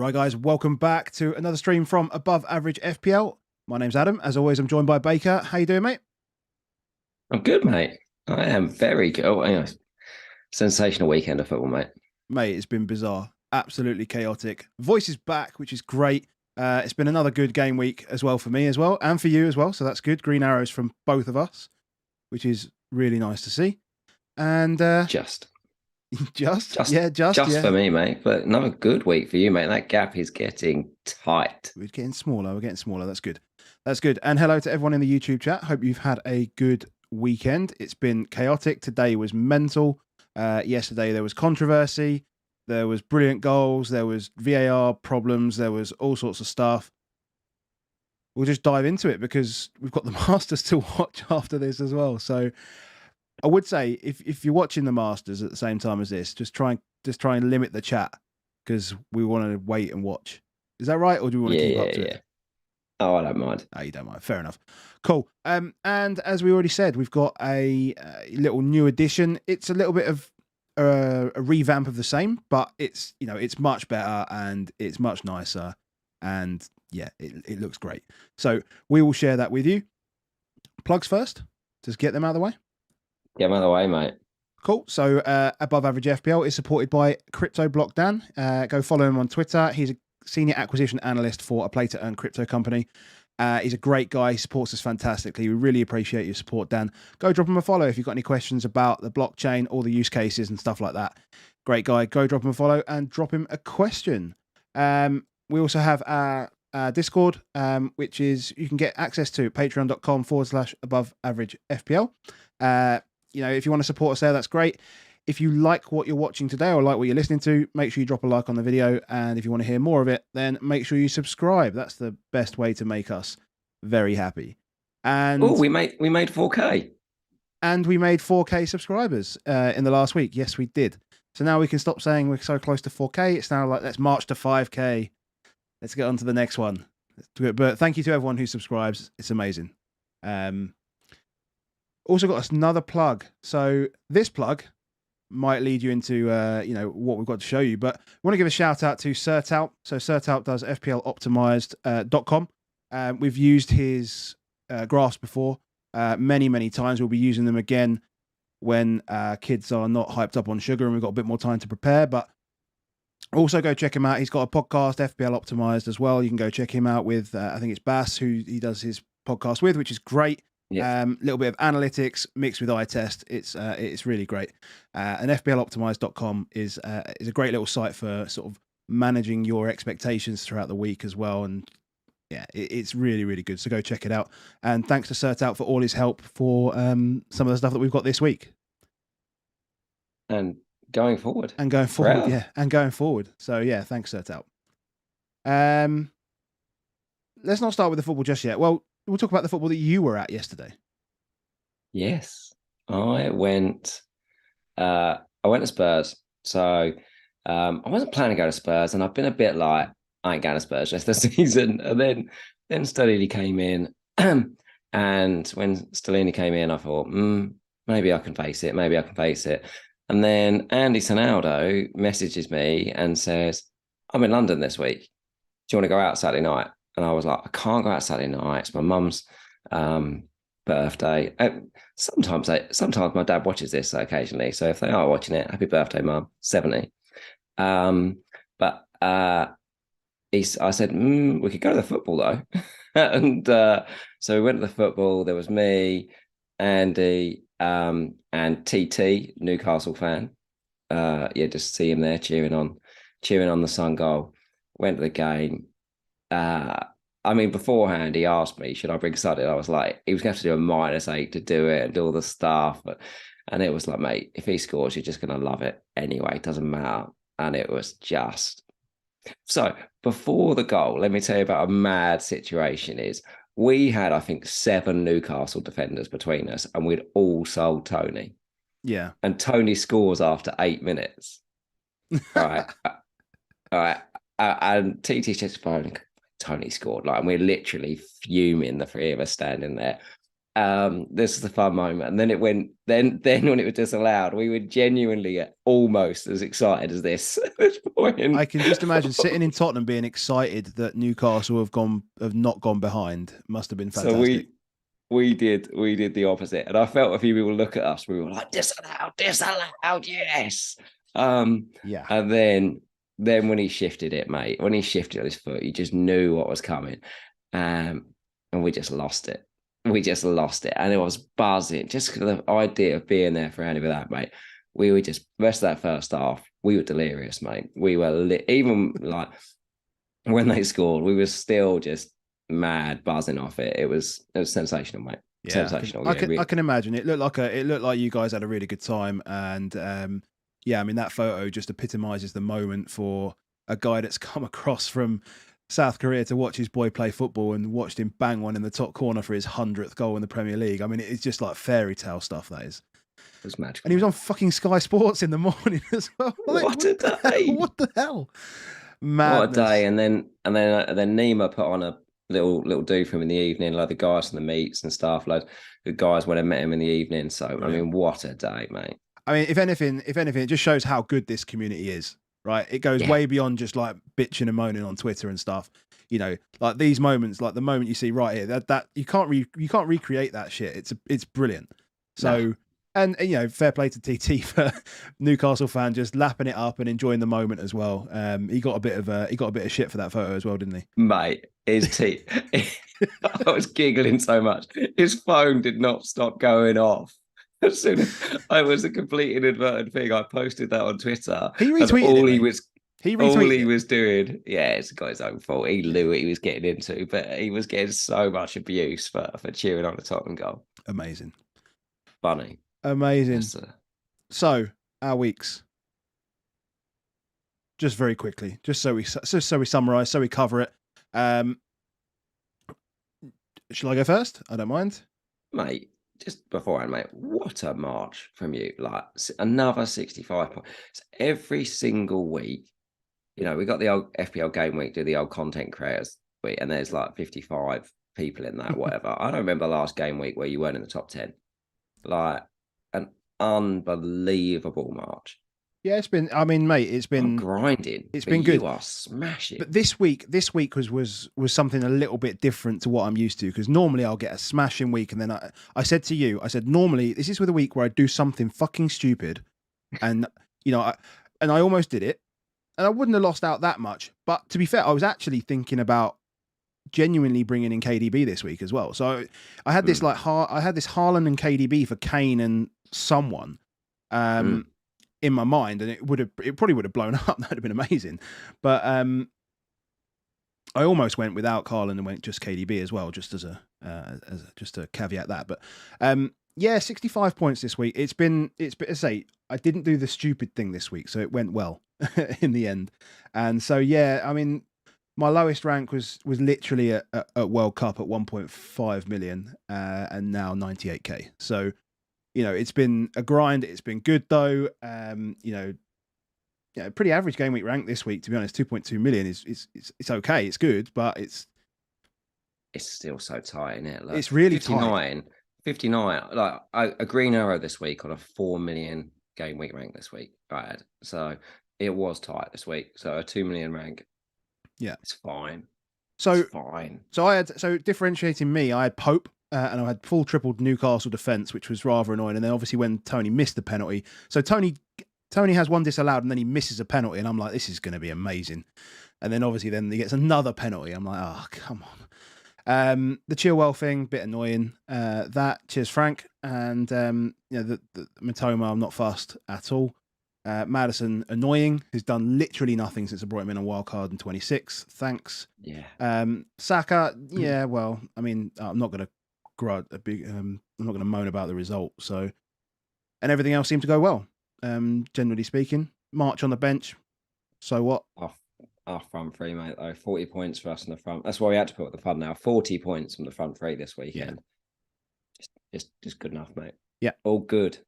Right, guys, welcome back to another stream from Above Average FPL. My name's Adam. As always, I'm joined by Baker. How you doing, mate? I'm good, mate. I am very good. Oh, hang on. Sensational weekend of football, mate. Mate, it's been bizarre. Absolutely chaotic. Voice is back, which is great. It's been another good game week as well for me as well, and for you as well. So that's good. Green arrows from both of us, which is really nice to see. And Just, just just, yeah, just for me, mate. But another good week for you, mate. That gap is getting tight. We're getting smaller. We're getting smaller. That's good. That's good. And hello to everyone in the YouTube chat. Hope you've had a good weekend. It's been chaotic. Today was mental. Yesterday there was controversy. There was brilliant goals. There was VAR problems. There was all sorts of stuff. We'll just dive into it because we've got the Masters to watch after this as well. So I would say if you're watching the Masters at the same time as this, just try and limit the chat because we want to wait and watch. Is that right, or do we want to keep up to it? Oh, I don't mind. Oh, you don't mind. Fair enough. Cool. And as we already said, we've got a little new addition. It's a little bit of a revamp of the same, but it's much better and it's much nicer, and yeah, it looks great. So we will share that with you. Plugs first. Just get them out of the way. Get them out of the way, mate. Cool. So Above Average FPL is supported by Crypto Block Dan. Go follow him on Twitter. He's a senior acquisition analyst for a play-to-earn crypto company. He's a great guy. He supports us fantastically. We really appreciate your support, Dan. Go drop him a follow if you've got any questions about the blockchain, all the use cases and stuff like that. Great guy. Go drop him a follow and drop him a question. We also have our Discord, which is you can get access to patreon.com/above average FPL. If you want to support us there, that's great. If you like what you're watching today or like what you're listening to, make sure you drop a like on the video. And if you want to hear more of it, then make sure you subscribe. That's the best way to make us very happy. And we made 4K. And we made 4K subscribers in the last week. Yes, we did. So now we can stop saying we're so close to 4K. It's now like, let's march to 5K. Let's get on to the next one. But thank you to everyone who subscribes. It's amazing. Also got us another plug. So this plug might lead you into what we've got to show you, but I want to give a shout out to Sertalp. So Sertalp does FPLoptimized.com. We've used his graphs before many times. We'll be using them again when kids are not hyped up on sugar and we've got a bit more time to prepare. But also go check him out. He's got a podcast, FPL Optimized, as well. You can go check him out with I think it's Bass who he does his podcast with, which is great. Yeah. Little bit of analytics mixed with eye test. It's really great. And FPLoptimized.com is a great little site for sort of managing your expectations throughout the week as well. And yeah, it's really, really good. So go check it out. And thanks to Sertalp for all his help for some of the stuff that we've got this week. And going forward. And going forward. So yeah, thanks, Sertalp. Let's not start with the football just yet. Well, we'll talk about the football that you were at yesterday. Yes, I went to Spurs. So I wasn't planning to go to Spurs, and I've been a bit like, I ain't going to Spurs rest of the season. And then Stellini came in, and when Stellini came in, I thought, maybe I can face it. And then Andy Sonaldo messages me and says, I'm in London this week. Do you want to go out Saturday night? And I was like, I can't go out Saturday night. It's my mum's birthday. Sometimes my dad watches this occasionally. So if they are watching it, happy birthday, Mum, 70. But I said, we could go to the football though. And so we went to the football. There was me, Andy, and TT, Newcastle fan. Just see him there cheering on the Sun goal. Went to the game. Beforehand, he asked me, should I bring Sudden? I was like, he was going to have to do a -8 to do it and do all the stuff. And it was like, mate, if he scores, you're just going to love it anyway. It doesn't matter. And it was just... So before the goal, let me tell you about a mad situation is we had, I think, 7 Newcastle defenders between us and we'd all sold Tony. Yeah. And Tony scores after 8 minutes. All right. And TT's just phone, Tony scored. And we're literally fuming, the three of us standing there. this is the fun moment. And then it went, then when it was disallowed, we were genuinely almost as excited as this at this point. I can just imagine sitting in Tottenham being excited that Newcastle have not gone behind. Must have been So fantastic. we did the opposite. And I felt a few people look at us, we were like, disallowed, yes. Yeah. And then when he shifted it, mate, when he shifted his foot, you just knew what was coming. And we just lost it. We just lost it. And it was buzzing. Just the idea of being there for any of that, mate. We were just, rest of that first half, we were delirious, mate. We were even like when they scored, we were still just mad buzzing off it. It was sensational, mate. Yeah, Sensational. I can imagine. It looked like you guys had a really good time, and yeah, I mean that photo just epitomises the moment for a guy that's come across from South Korea to watch his boy play football and watched him bang one in the top corner for his 100th goal in the Premier League. I mean, it's just like fairy tale stuff, that is. It was magical. And he was on fucking Sky Sports in the morning as well. Like, what a day! What the hell? Madness. What a day! And then Nima put on a little do for him in the evening, like the guys from the meets and stuff. Like the guys when I met him in the evening. So I mean, what a day, mate. I mean, if anything, it just shows how good this community is, right? It goes way beyond just like bitching and moaning on Twitter and stuff. You know, like these moments, like the moment you see right here, that you can't recreate that shit. It's brilliant. So, and you know, fair play to TT for Newcastle fan just lapping it up and enjoying the moment as well. He got a bit of shit for that photo as well, didn't he? Mate, his teeth. I was giggling so much. His phone did not stop going off. As soon as I was a complete inadvertent thing, I posted that on Twitter. He retweeted all it, he was doing, it's got his own fault. He knew what he was getting into, but he was getting so much abuse for cheering on the Tottenham goal. Amazing. Funny. Amazing. So our weeks, just very quickly, just so we summarize, so we cover it. Shall I go first? I don't mind, mate. Just beforehand, mate, what a march from you. Like another 65 points. Every single week, you know, we got the old FPL game week, do the old content creators week, and there's like 55 people in that, whatever. I don't remember the last game week where you weren't in the top 10. Like an unbelievable march. Yeah, it's been, I mean, mate, it's been grinding. It's been good. You are smashing. But this week was something a little bit different to what I'm used to, because normally I'll get a smashing week, and then I said to you, I said, normally this is with a week where I do something fucking stupid, and you know, I almost did it, and I wouldn't have lost out that much. But to be fair, I was actually thinking about genuinely bringing in KDB this week as well. So I had this I had this Haaland and KDB for Kane and someone. In my mind, and it probably would have blown up. That'd have been amazing. But I almost went without Haaland and went just KDB as well, just as just to caveat that. But yeah, 65 points this week. It's been I say, I didn't do the stupid thing this week, so it went well in the end. And so yeah, I mean, my lowest rank was literally at World Cup at 1.5 million, and now 98k. So, you know, it's been a grind. It's been good though. You know, yeah, pretty average game week rank this week, to be honest. 2.2 million is it's okay. It's good, but it's still so tight, isn't it? Like it's really 59, tight. 59. Like a green arrow this week on a 4 million game week rank this week. I had, so it was tight this week. So a 2 million rank. Yeah, it's fine. So it's fine. So differentiating me, I had Pope. And I had full tripled Newcastle defence, which was rather annoying. And then obviously when Tony missed the penalty, so Tony has one disallowed, and then he misses a penalty, and I'm like, this is going to be amazing. And then obviously then he gets another penalty. I'm like, oh come on. The Chilwell thing, bit annoying. Cheers Frank, and you know the Matoma, I'm not fussed at all. Maddison, annoying. Who's done literally nothing since I brought him in on wildcard in 26. Thanks. Yeah. Saka, yeah. Well, I mean, I'm not going to. I'm not going to moan about the result. So, and everything else seemed to go well. Generally speaking, March on the bench. So what? Our front three, mate. Though 40 points for us in the front. That's why we had to put up the fun now. 40 points from the front three this weekend. Yeah. Just good enough, mate. Yeah, all good.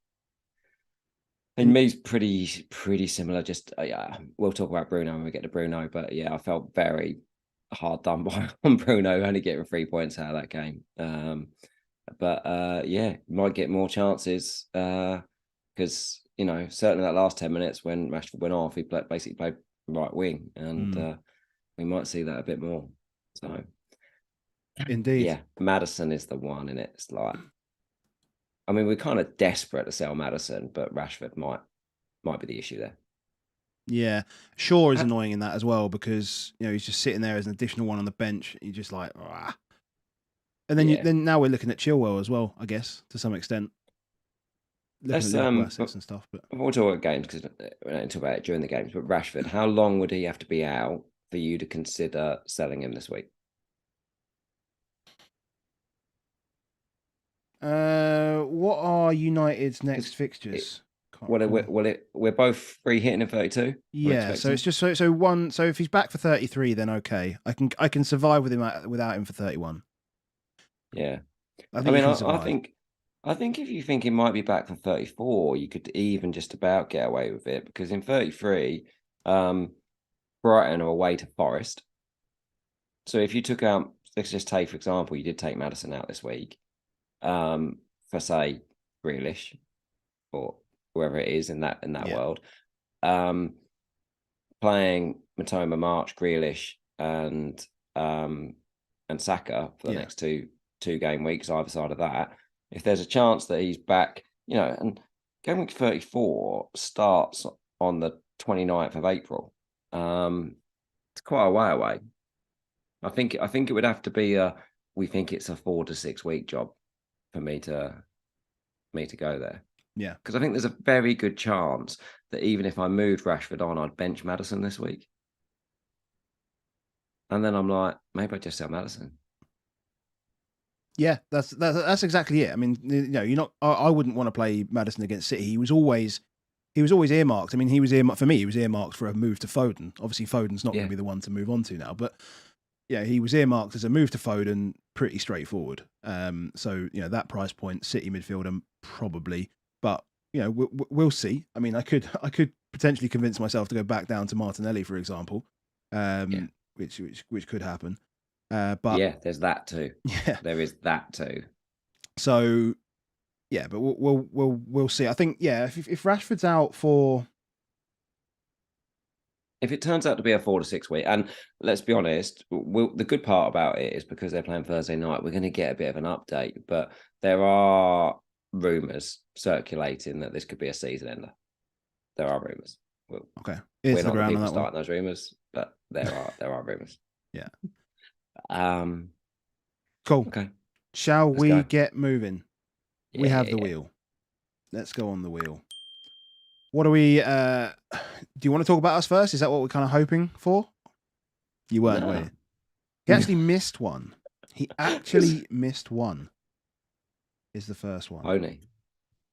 And me's pretty similar. Just we'll talk about Bruno when we get to Bruno. But yeah, I felt very hard done by on Bruno, only getting 3 points out of that game. But But yeah, might get more chances because certainly that last 10 minutes when Rashford went off, he basically played right wing, and we might see that a bit more. So Indeed. yeah, Maddison is the one, and it's like, I mean, we're kind of desperate to sell Maddison, but Rashford might be the issue there. Yeah, Shaw is annoying in that as well because he's just sitting there as an additional one on the bench. You're just like, ah. And then then now we're looking at Chilwell as well, I guess, to some extent. Looking at Liverpool assets and stuff, but we'll talk about games because we don't talk about it during the games. But Rashford, how long would he have to be out for you to consider selling him this week? What are United's next fixtures? We're both free hitting in 32. Yeah, so it's just so one. So if he's back for 33, then okay, I can survive with him without him for 31. Yeah, I think if you think he might be back for 34, you could even just about get away with it, because in 33, Brighton are away to Forest. So if you took out, let's just take, for example, you did take Maddison out this week, for say Grealish or whoever it is in that world, playing Matoma, March, Grealish, and Saka for the next two game weeks either side of that. If there's a chance that he's back, and game week 34 starts on the 29th of April. It's quite a way away. I think it would have to be we think it's a 4 to 6 week job for me to go there. Yeah. Because I think there's a very good chance that even if I moved Rashford on, I'd bench Maddison this week. And then I'm like, maybe I just sell Maddison. Yeah, that's exactly it. I mean, you're not. I wouldn't want to play Maddison against City. He was always earmarked. I mean, he was earmarked for me. He was earmarked for a move to Foden. Obviously, Foden's not going to be the one to move on to now, but yeah, he was earmarked as a move to Foden. Pretty straightforward. So that price point, City midfielder probably, but we'll see. I mean, I could potentially convince myself to go back down to Martinelli, for example, which could happen. But yeah, there's that too. Yeah, there is that too. So, yeah, but we'll see. I think if Rashford's out for, if it turns out to be a 4 to 6 week, and let's be honest, the good part about it is because they're playing Thursday night, we're going to get a bit of an update. But there are rumours circulating that this could be a season ender. There are rumours. Okay, we're not the people starting those rumours, but there are rumours. Yeah. Cool. Okay. Shall we get moving? Yeah, we have the wheel. Let's go on the wheel. What do we? Do you want to talk about us first? Is that what we're kind of hoping for? You weren't, were you? He actually missed one. He actually missed one. Is the first one? Only.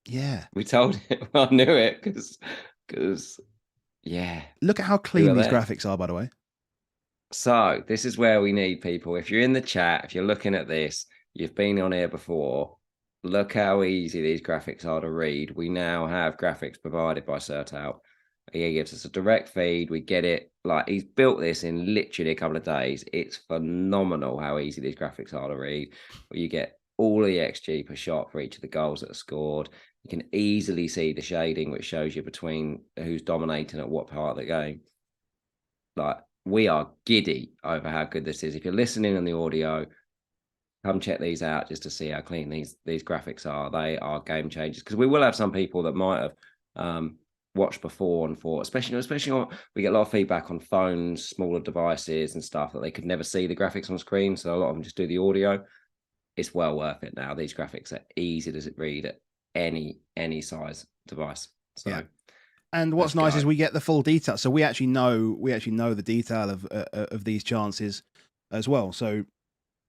Yeah. We told him. I knew it because yeah. Look at how clean these graphics are, by the way. So this is where we need people. If you're in the chat, if you're looking at this, you've been on here before. Look how easy these graphics are to read. We now have graphics provided by Sertalp. He gives us a direct feed. We get it. Like, he's built this in literally a couple of days. It's phenomenal how easy these graphics are to read. You get all the XG per shot for each of the goals that are scored. You can easily see the shading, which shows you between who's dominating at what part of the game. Like, we are giddy over how good this is. If you're listening on the audio, come check these out just to see how clean these graphics are. They are game changers, because we will have some people that might have watched before and thought, especially on, we get a lot of feedback on phones, smaller devices and stuff, that they could never see the graphics on screen. So a lot of them just do the audio. It's well worth it now. These graphics are easy to read at any size device. So. Yeah. And what's nice is we get the full detail, so we actually know the detail of these chances as well. So,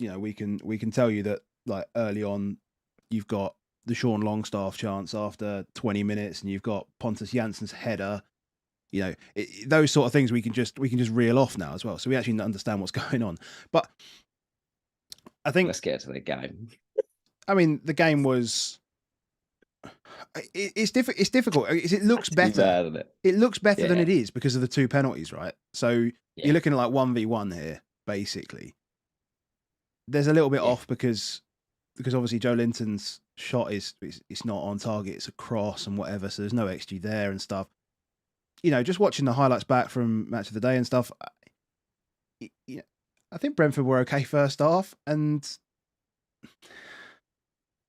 we can tell you that, like, early on, you've got the Sean Longstaff chance after 20 minutes, and you've got Pontus Jansson's header. Those sort of things we can just reel off now as well. So we actually understand what's going on. But I think let's get to the game. I mean, the game was. It's difficult. It looks better. It looks better than it is because of the 2 penalties, right? So you're looking at like 1v1 here, basically. There's a little bit off because because obviously Joe Linton's shot is it's not on target, it's a cross and whatever, so there's no XG there and stuff. Just watching the highlights back from match of the day and stuff, I think Brentford were okay first half, and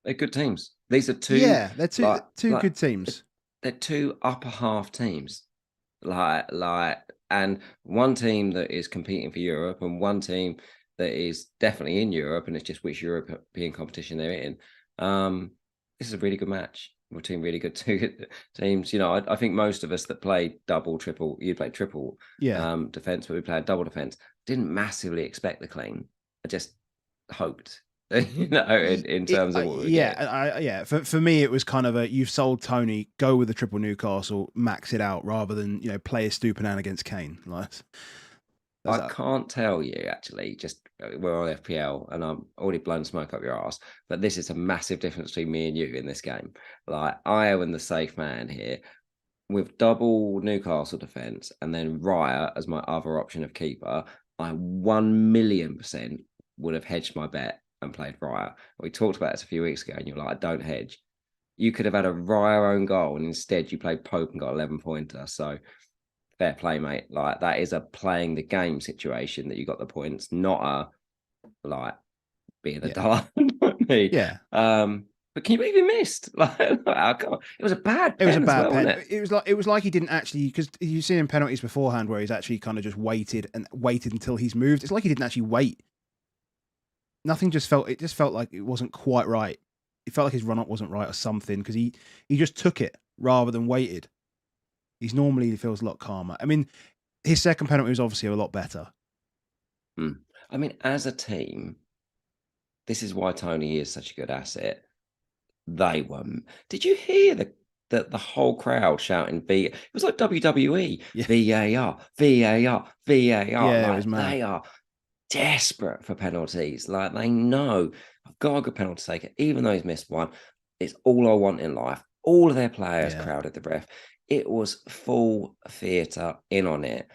they're good teams. These are two. Yeah, they're two good teams. They're two upper half teams, and one team that is competing for Europe, and one team that is definitely in Europe, and it's just which European competition they're in. This is a really good match. We're two really good teams. I think most of us that played double, triple, you played triple defense, but we played double defense. Didn't massively expect the clean. I just hoped, in terms of what we get. For me, it was kind of you've sold Tony, go with the triple Newcastle, max it out rather than play a Stupinan against Kane. I can't tell you actually. Just we're on FPL, and I'm already blown smoke up your ass. But this is a massive difference between me and you in this game. I am the safe man here, with double Newcastle defense, and then Raya as my other option of keeper. I 1,000,000% would have hedged my bet and played Raya. We talked about this a few weeks ago, and you're like, I don't hedge. You could have had a Raya own goal, and instead you played Pope and got 11-pointer. So fair play, mate. That is a playing the game situation that you got the points, not a being a duller. Yeah. But can you believe he missed? It was a bad pen. It was a bad pen. It was like he didn't actually, because you've seen in penalties beforehand where he's actually kind of just waited until he's moved. It's like he didn't actually wait. Nothing just felt like it wasn't quite right. It felt like his run up wasn't right or something, because he just took it rather than waited. He feels a lot calmer. I mean, his second penalty was obviously a lot better. I mean, as a team, this is why Tony is such a good asset. They were. Did you hear the whole crowd shouting V? It was like WWE. Yeah. VAR, VAR, VAR. Yeah, it was mad. They are desperate for penalties. They know I've got a good penalty taker, even though he's missed one. It's all I want in life. All of their players crowded the ref. It was full theatre in on it.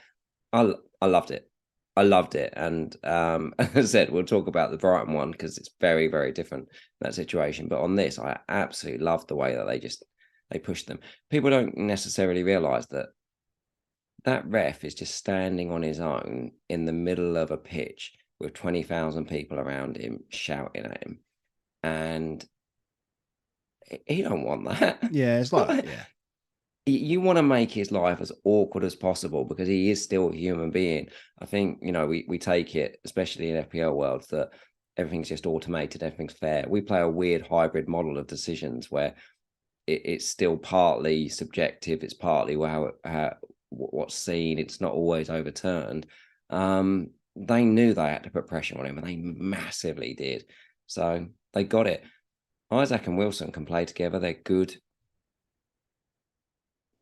I loved it. I loved it. And as I said, we'll talk about the Brighton one because it's very, very different in that situation. But on this, I absolutely loved the way that they pushed them. People don't necessarily realise that ref is just standing on his own in the middle of a pitch with 20,000 people around him shouting at him. And he don't want that. Yeah, it's like, you want to make his life as awkward as possible because he is still a human being. I think, we take it, especially in FPL worlds, that everything's just automated, everything's fair. We play a weird hybrid model of decisions where it's still partly subjective, it's partly what's seen, it's not always overturned. They knew they had to put pressure on him, and they massively did. So they got it. Isaac and Wilson can play together. They're good.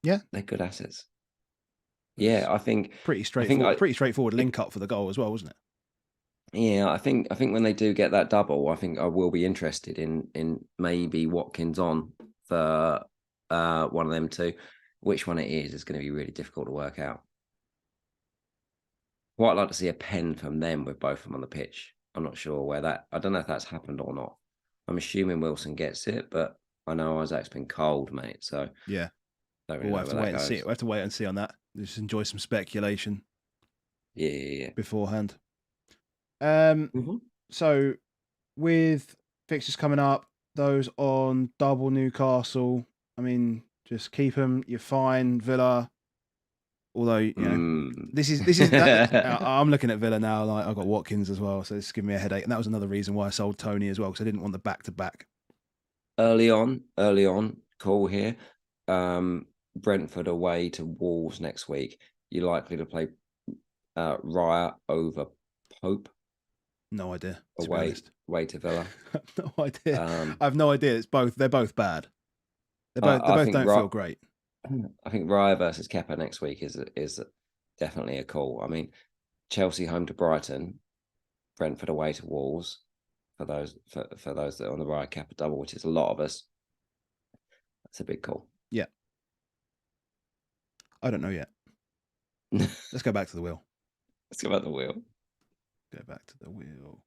Yeah, they're good assets. Yeah, I think pretty straightforward link up for the goal as well, wasn't it? Yeah, I think when they do get that double, I think I will be interested in maybe Watkins on for one of them two. Which one it is going to be really difficult to work out. Quite like to see a pen from them with both of them on the pitch. I'm not sure I don't know if that's happened or not. I'm assuming Wilson gets it, but I know Isaac's been cold, mate. So yeah. We'll have to wait and see. We'll have to wait and see on that. Just enjoy some speculation. Yeah. Beforehand. So with fixtures coming up, those on double Newcastle, I mean, just keep them. You're fine. Villa. Although this is I'm looking at Villa now. I've got Watkins as well, so it's giving me a headache. And that was another reason why I sold Tony as well, because I didn't want the back-to-back. Early on, call here. Brentford away to Wolves next week. You're likely to play Raya over Pope. No idea. Away to Villa. No idea. I have no idea. They're both bad. They both don't feel great. I think Raya versus Kepa next week is definitely a call. I mean, Chelsea home to Brighton, Brentford away to Wolves. For those that are on the Raya Kepa double, which is a lot of us, that's a big call. Yeah. I don't know yet. Let's go back to the wheel. Go back to the wheel.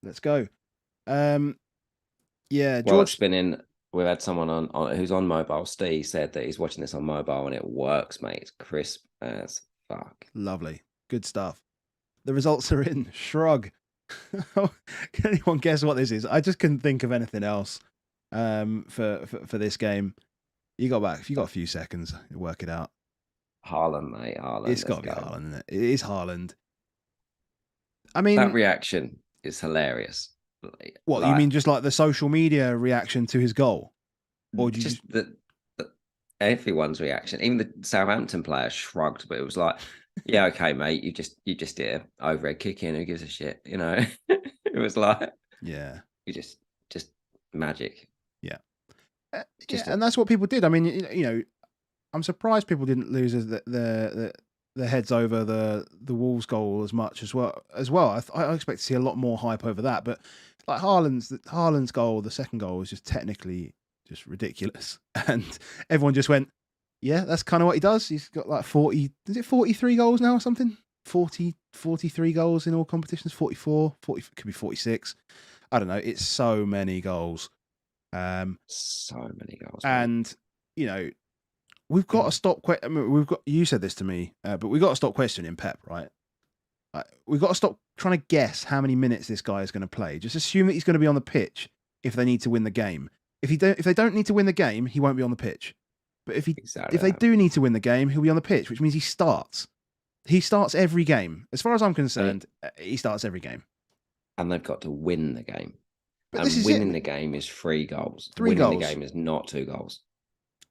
Let's go. Yeah, Well, it's George. spinning. We've had someone on who's on mobile. Steve said that he's watching this on mobile and it works, mate. It's crisp as fuck. Lovely, good stuff. The results are in. Shrug. Can anyone guess what this is? I just couldn't think of anything else for this game. You got a few seconds, work it out. Haaland, mate. Haaland. It's got to be Haaland, isn't it? It is Haaland. I mean, that reaction is hilarious. What you mean? Just like the social media reaction to his goal, or do you just everyone's reaction? Even the Southampton player shrugged, but it was like, yeah, okay, mate. You just did an overhead kick in. Who gives a shit? You know, it was like, yeah, you just magic. Yeah, and that's what people did. I mean, you know, I'm surprised people didn't lose the heads over the Wolves goal as much as well. I expect to see a lot more hype over that, but like Haaland's goal, the second goal, was just technically just ridiculous, and everyone just went, yeah, that's kind of what he does. He's got like 43 goals now or something? 43 goals in all competitions, 44, 40, could be 46. I don't know. It's so many goals. So many goals. And, you know, we've got to stop. I mean, you said this to me, but we've got to stop questioning Pep, right? We've got to stop trying to guess how many minutes this guy is going to play. Just assume that he's going to be on the pitch if they need to win the game. If they don't need to win the game, he won't be on the pitch. But if they do need to win the game, he'll be on the pitch, which means he starts. He starts every game. As far as I'm concerned, he starts every game. And they've got to win the game. But and winning the game is 3 goals. Winning the game is not 2 goals.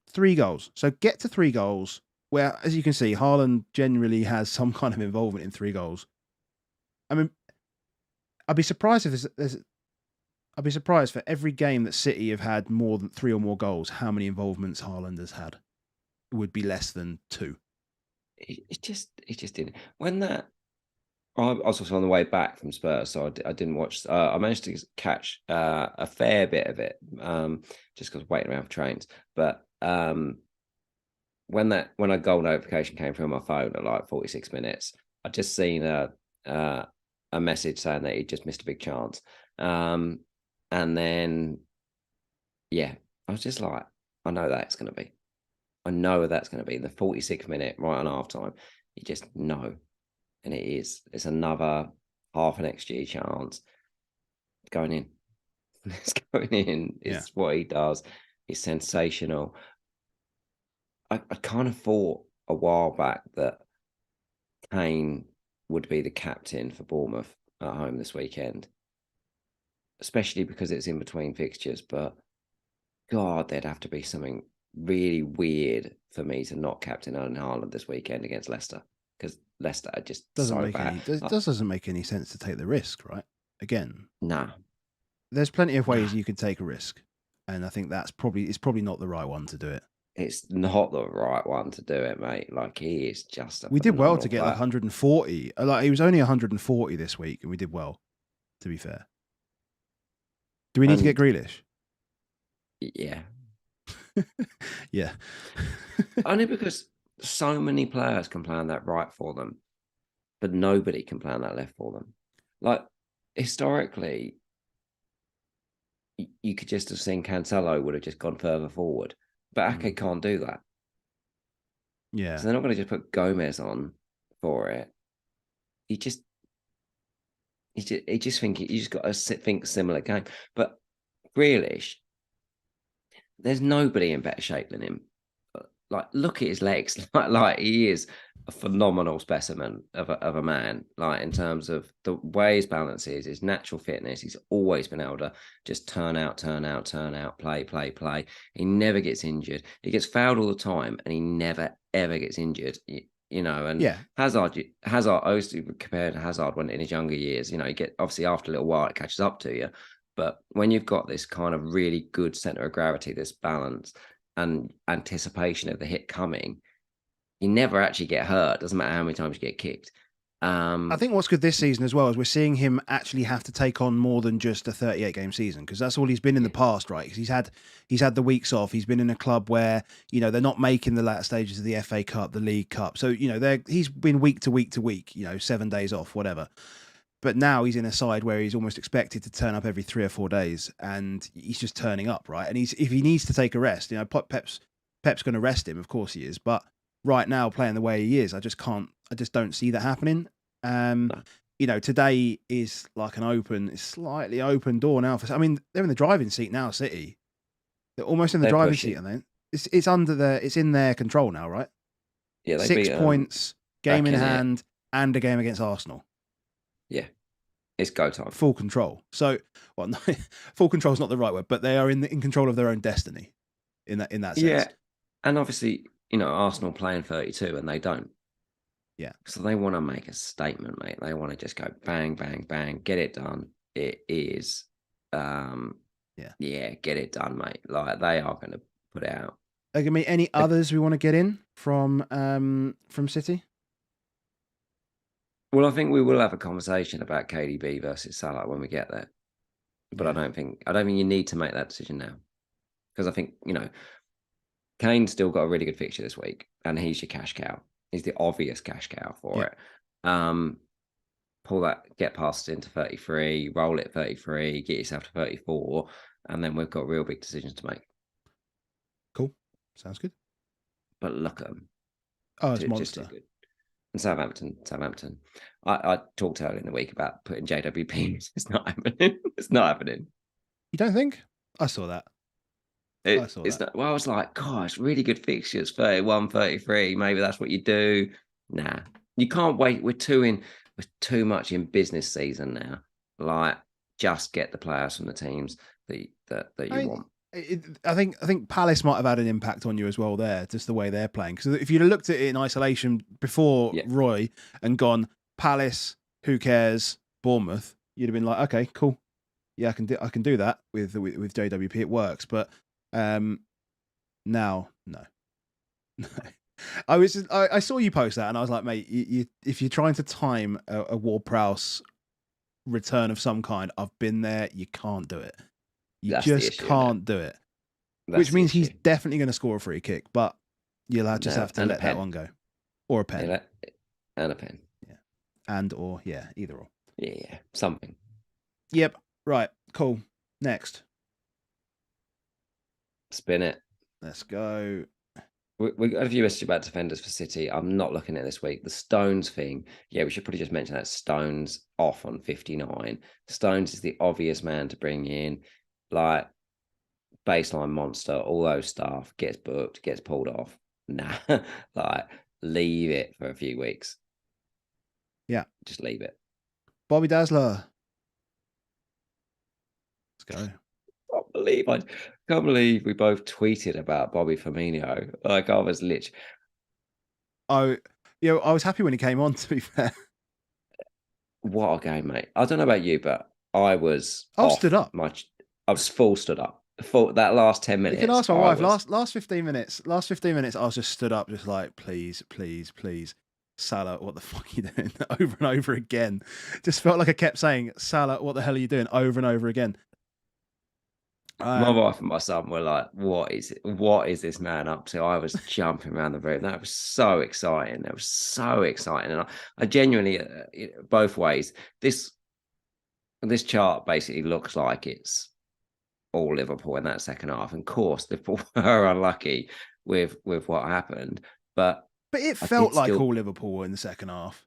3 goals. So get to 3 goals, where, as you can see, Haaland generally has some kind of involvement in 3 goals. I mean, I'd be surprised if I'd be surprised for every game that City have had more than 3 or more goals, how many involvements Haaland has had. It would be less than 2. It just didn't. When that, I was also on the way back from Spurs, so I didn't watch. I managed to catch a fair bit of it, just because waiting around for trains. But when a goal notification came through on my phone at like 46 minutes, I'd just seen a message saying that he just missed a big chance. And then, yeah, I was just like, I know that's going to be. I know that's going to be the 46th minute, right on half time. You just know. And it is. It's another half an XG chance. Going in. It's going in. It's what he does. He's sensational. I kind of thought a while back that Kane would be the captain for Bournemouth at home this weekend, especially because it's in between fixtures. But God, there'd have to be something really weird for me to not captain Erling Haaland this weekend against Leicester, because Leicester are just doesn't make any sense to take the risk, right? Again, nah. There's plenty of ways you can take a risk, and I think it's probably not the right one to do it. It's not the right one to do it, mate. Like, he is just we did well to get like 140. Like, he was only 140 this week, and we did well, to be fair. Do we need to get Grealish? Yeah. Yeah. Only because so many players can play on that right for them, but nobody can play on that left for them. Like, historically, you could just have seen Cancelo would have just gone further forward, but Ake can't do that. Yeah. So they're not going to just put Gomez on for it. You just got to think similar game. But Grealish, there's nobody in better shape than him. Like, look at his legs. Like he is a phenomenal specimen of a man. Like, in terms of the way his balance is, his natural fitness, he's always been able to just turn out, play. He never gets injured. He gets fouled all the time, and he never ever gets injured. You know, and Hazard, I used to compare to Hazard when in his younger years. You know, you get, obviously after a little while it catches up to you, but when you've got this kind of really good center of gravity, this balance and anticipation of the hit coming, you never actually get hurt. Doesn't matter how many times you get kicked. I think what's good this season as well is we're seeing him actually have to take on more than just a 38-game season, because that's all he's been in the past, right? Because he's had the weeks off. He's been in a club where, you know, they're not making the latter stages of the FA Cup, the League Cup. So, you know, he's been week to week, you know, 7 days off, whatever. But now he's in a side where he's almost expected to turn up every 3 or 4 days, and he's just turning up, right? And if he needs to take a rest, Pep's going to rest him, of course he is. But right now, playing the way he is, I just don't see that happening. Today is like it's slightly open door now. I mean, they're in the driving seat now, City. They're almost in the driving seat, and then it's in their control now, right? Yeah, they 6 points, game in hand, and a game against Arsenal. Yeah, it's go time. Full control. So, well, no, full control is not the right word, but they are in control of their own destiny. In that sense. Yeah, and obviously, Arsenal playing 32, and they don't. Yeah. So they want to make a statement, mate. They want to just go bang, bang, bang, get it done. It is, get it done, mate. Like they are going to put it out. Okay, any others we want to get in from City? Well, I think we will have a conversation about KDB versus Salah when we get there. But I don't think you need to make that decision now. Because I think, Kane's still got a really good fixture this week, and he's your cash cow. He's the obvious cash cow for it. Pull that, get past into 33, roll it 33, get yourself to 34, and then we've got real big decisions to make. Cool. Sounds good. But look at them. Oh, it's monster. Just too good. And Southampton. I talked earlier in the week about putting JWP. It's not happening. It's not happening. You don't think? I saw that. I was like, gosh, really good fixtures, 31, 33. Maybe that's what you do. Nah, you can't wait. We're too much in business season now. Like, just get the players from the teams that you want. I think Palace might have had an impact on you as well there, just the way they're playing. Because if you'd have looked at it in isolation before Roy and gone Palace, who cares, Bournemouth, you'd have been like, okay, cool, yeah, I can do that with JWP, it works. But now, no. I saw you post that, and I was like, mate, if you're trying to time a Ward-Prowse return of some kind, I've been there. You can't do it. That's just can't do it. Which means he's definitely going to score a free kick, but you'll just have to let that one go. Or a pen. And a pen. Yeah. Either or. Yeah. Something. Yep. Right. Cool. Next. Spin it. Let's go. We got a few messages about defenders for City. I'm not looking at this week. The Stones thing. Yeah, we should probably just mention that. Stones off on 59. Stones is the obvious man to bring in. Like, baseline monster, all those stuff, gets booked, gets pulled off. Nah, like, leave it for a few weeks. Yeah. Just leave it. Bobby Dazzler. Let's go. I can't believe we both tweeted about Bobby Firmino. Like, I was literally... I was happy when he came on, to be fair. What a game, mate. I don't know about you, but I was stood up. I was full stood up. That last 10 minutes. You can ask my wife. Last 15 minutes. I was just stood up, just like, please, Salah, what the fuck are you doing? Over and over again. Just felt like I kept saying, Salah, what the hell are you doing? Over and over again. My wife and my son were like, what is this man up to? I was jumping around the room. That was so exciting. And I genuinely, both ways, this chart basically looks like it's all Liverpool in that second half. And of course, Liverpool were unlucky with what happened. But it felt like all Liverpool in the second half.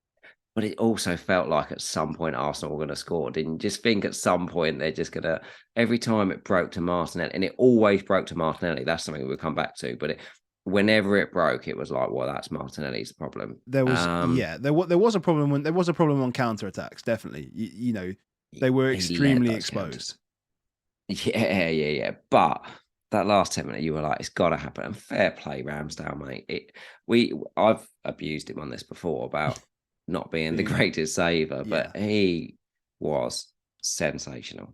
But it also felt like at some point Arsenal were going to score. Didn't you just think at some point they're just going to... Every time it broke to Martinelli, and it always broke to Martinelli, that's something we'll come back to. But whenever it broke, it was like, well, that's Martinelli's problem. There was there was a problem on counter-attacks, definitely. They were extremely exposed. Yeah. But that last 10 minutes, you were like, it's got to happen. And fair play, Ramsdale, mate. I've abused him on this before about not being the greatest saver, but he was sensational.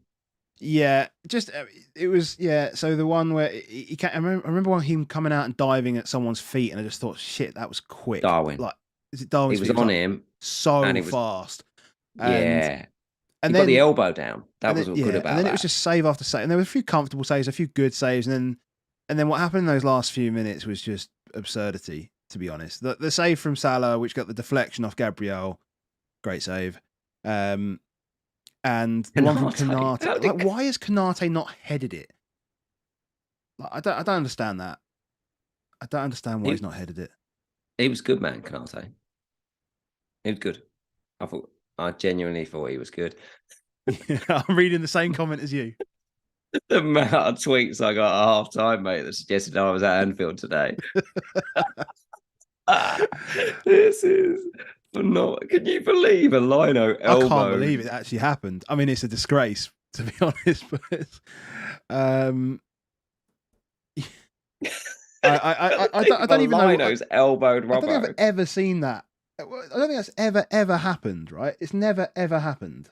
Yeah, just it was So the one where he can't. I remember him coming out and diving at someone's feet, and I just thought, shit, that was quick. Darwin, like, is it Darwin? He was on him so fast. And then got the elbow down. That was what good about it. And then it was just save after save, and there were a few comfortable saves, a few good saves, and then what happened in those last few minutes was just absurdity. To be honest, the save from Salah, which got the deflection off Gabriel, great save. And the one from Canate? Kanate, like, why has Kanate not headed it? Like, I don't understand that. I don't understand why he's not headed it. He was good, man, Canate. He was good. I genuinely thought he was good. I'm reading the same comment as you. The amount of tweets I got at half time, mate, that suggested I was at Anfield today. This is not. Can you believe a lino elbow? I can't believe it actually happened. I mean, it's a disgrace, to be honest. But I don't even know. Lino's elbowed Robbo. I don't think I've ever seen that. I don't think that's ever happened. Right? It's never ever happened.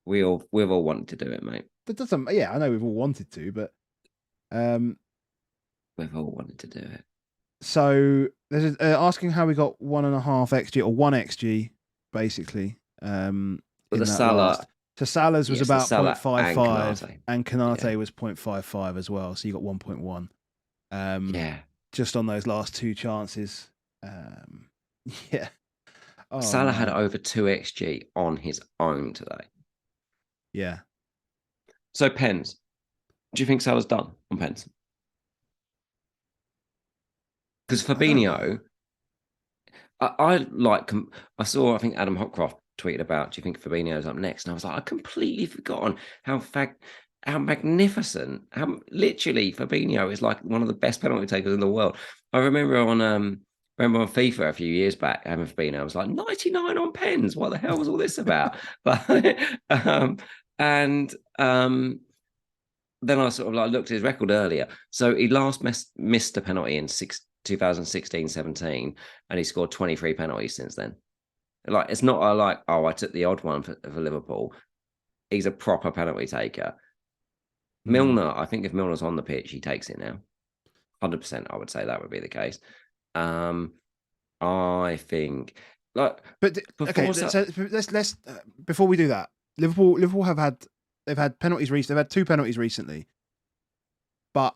We've all wanted to do it, mate. That doesn't. Yeah, I know we've all wanted to, but we've all wanted to do it. So there's asking how we got 1.5 XG or 1 XG basically. But the Salah. So Salah's was about 0.55 and Kanate was 0.55 as well. So you got 1.1. Yeah. Just on those last two chances. Yeah. Oh, Salah had over 2 XG on his own today. Yeah. So pens. Do you think Salah's done on pens? Because Fabinho, I saw, I think Adam Hopcroft tweeted about, do you think Fabinho's up next? And I was like, I've completely forgotten how magnificent, how literally Fabinho is like one of the best penalty takers in the world. I remember on FIFA a few years back having Fabinho. I was like 99 on pens. What the hell was all this about? Then I sort of like looked at his record earlier. So he last missed a penalty in 2016-17, and he scored 23 penalties since then. Like, it's not I took the odd one for Liverpool. He's a proper penalty taker. Milner, I think if Milner's on the pitch, he takes it now. 100%, I would say that would be the case. I think, like, but okay, so let's before we do that, Liverpool they've had penalties recently. They've had 2 penalties recently. But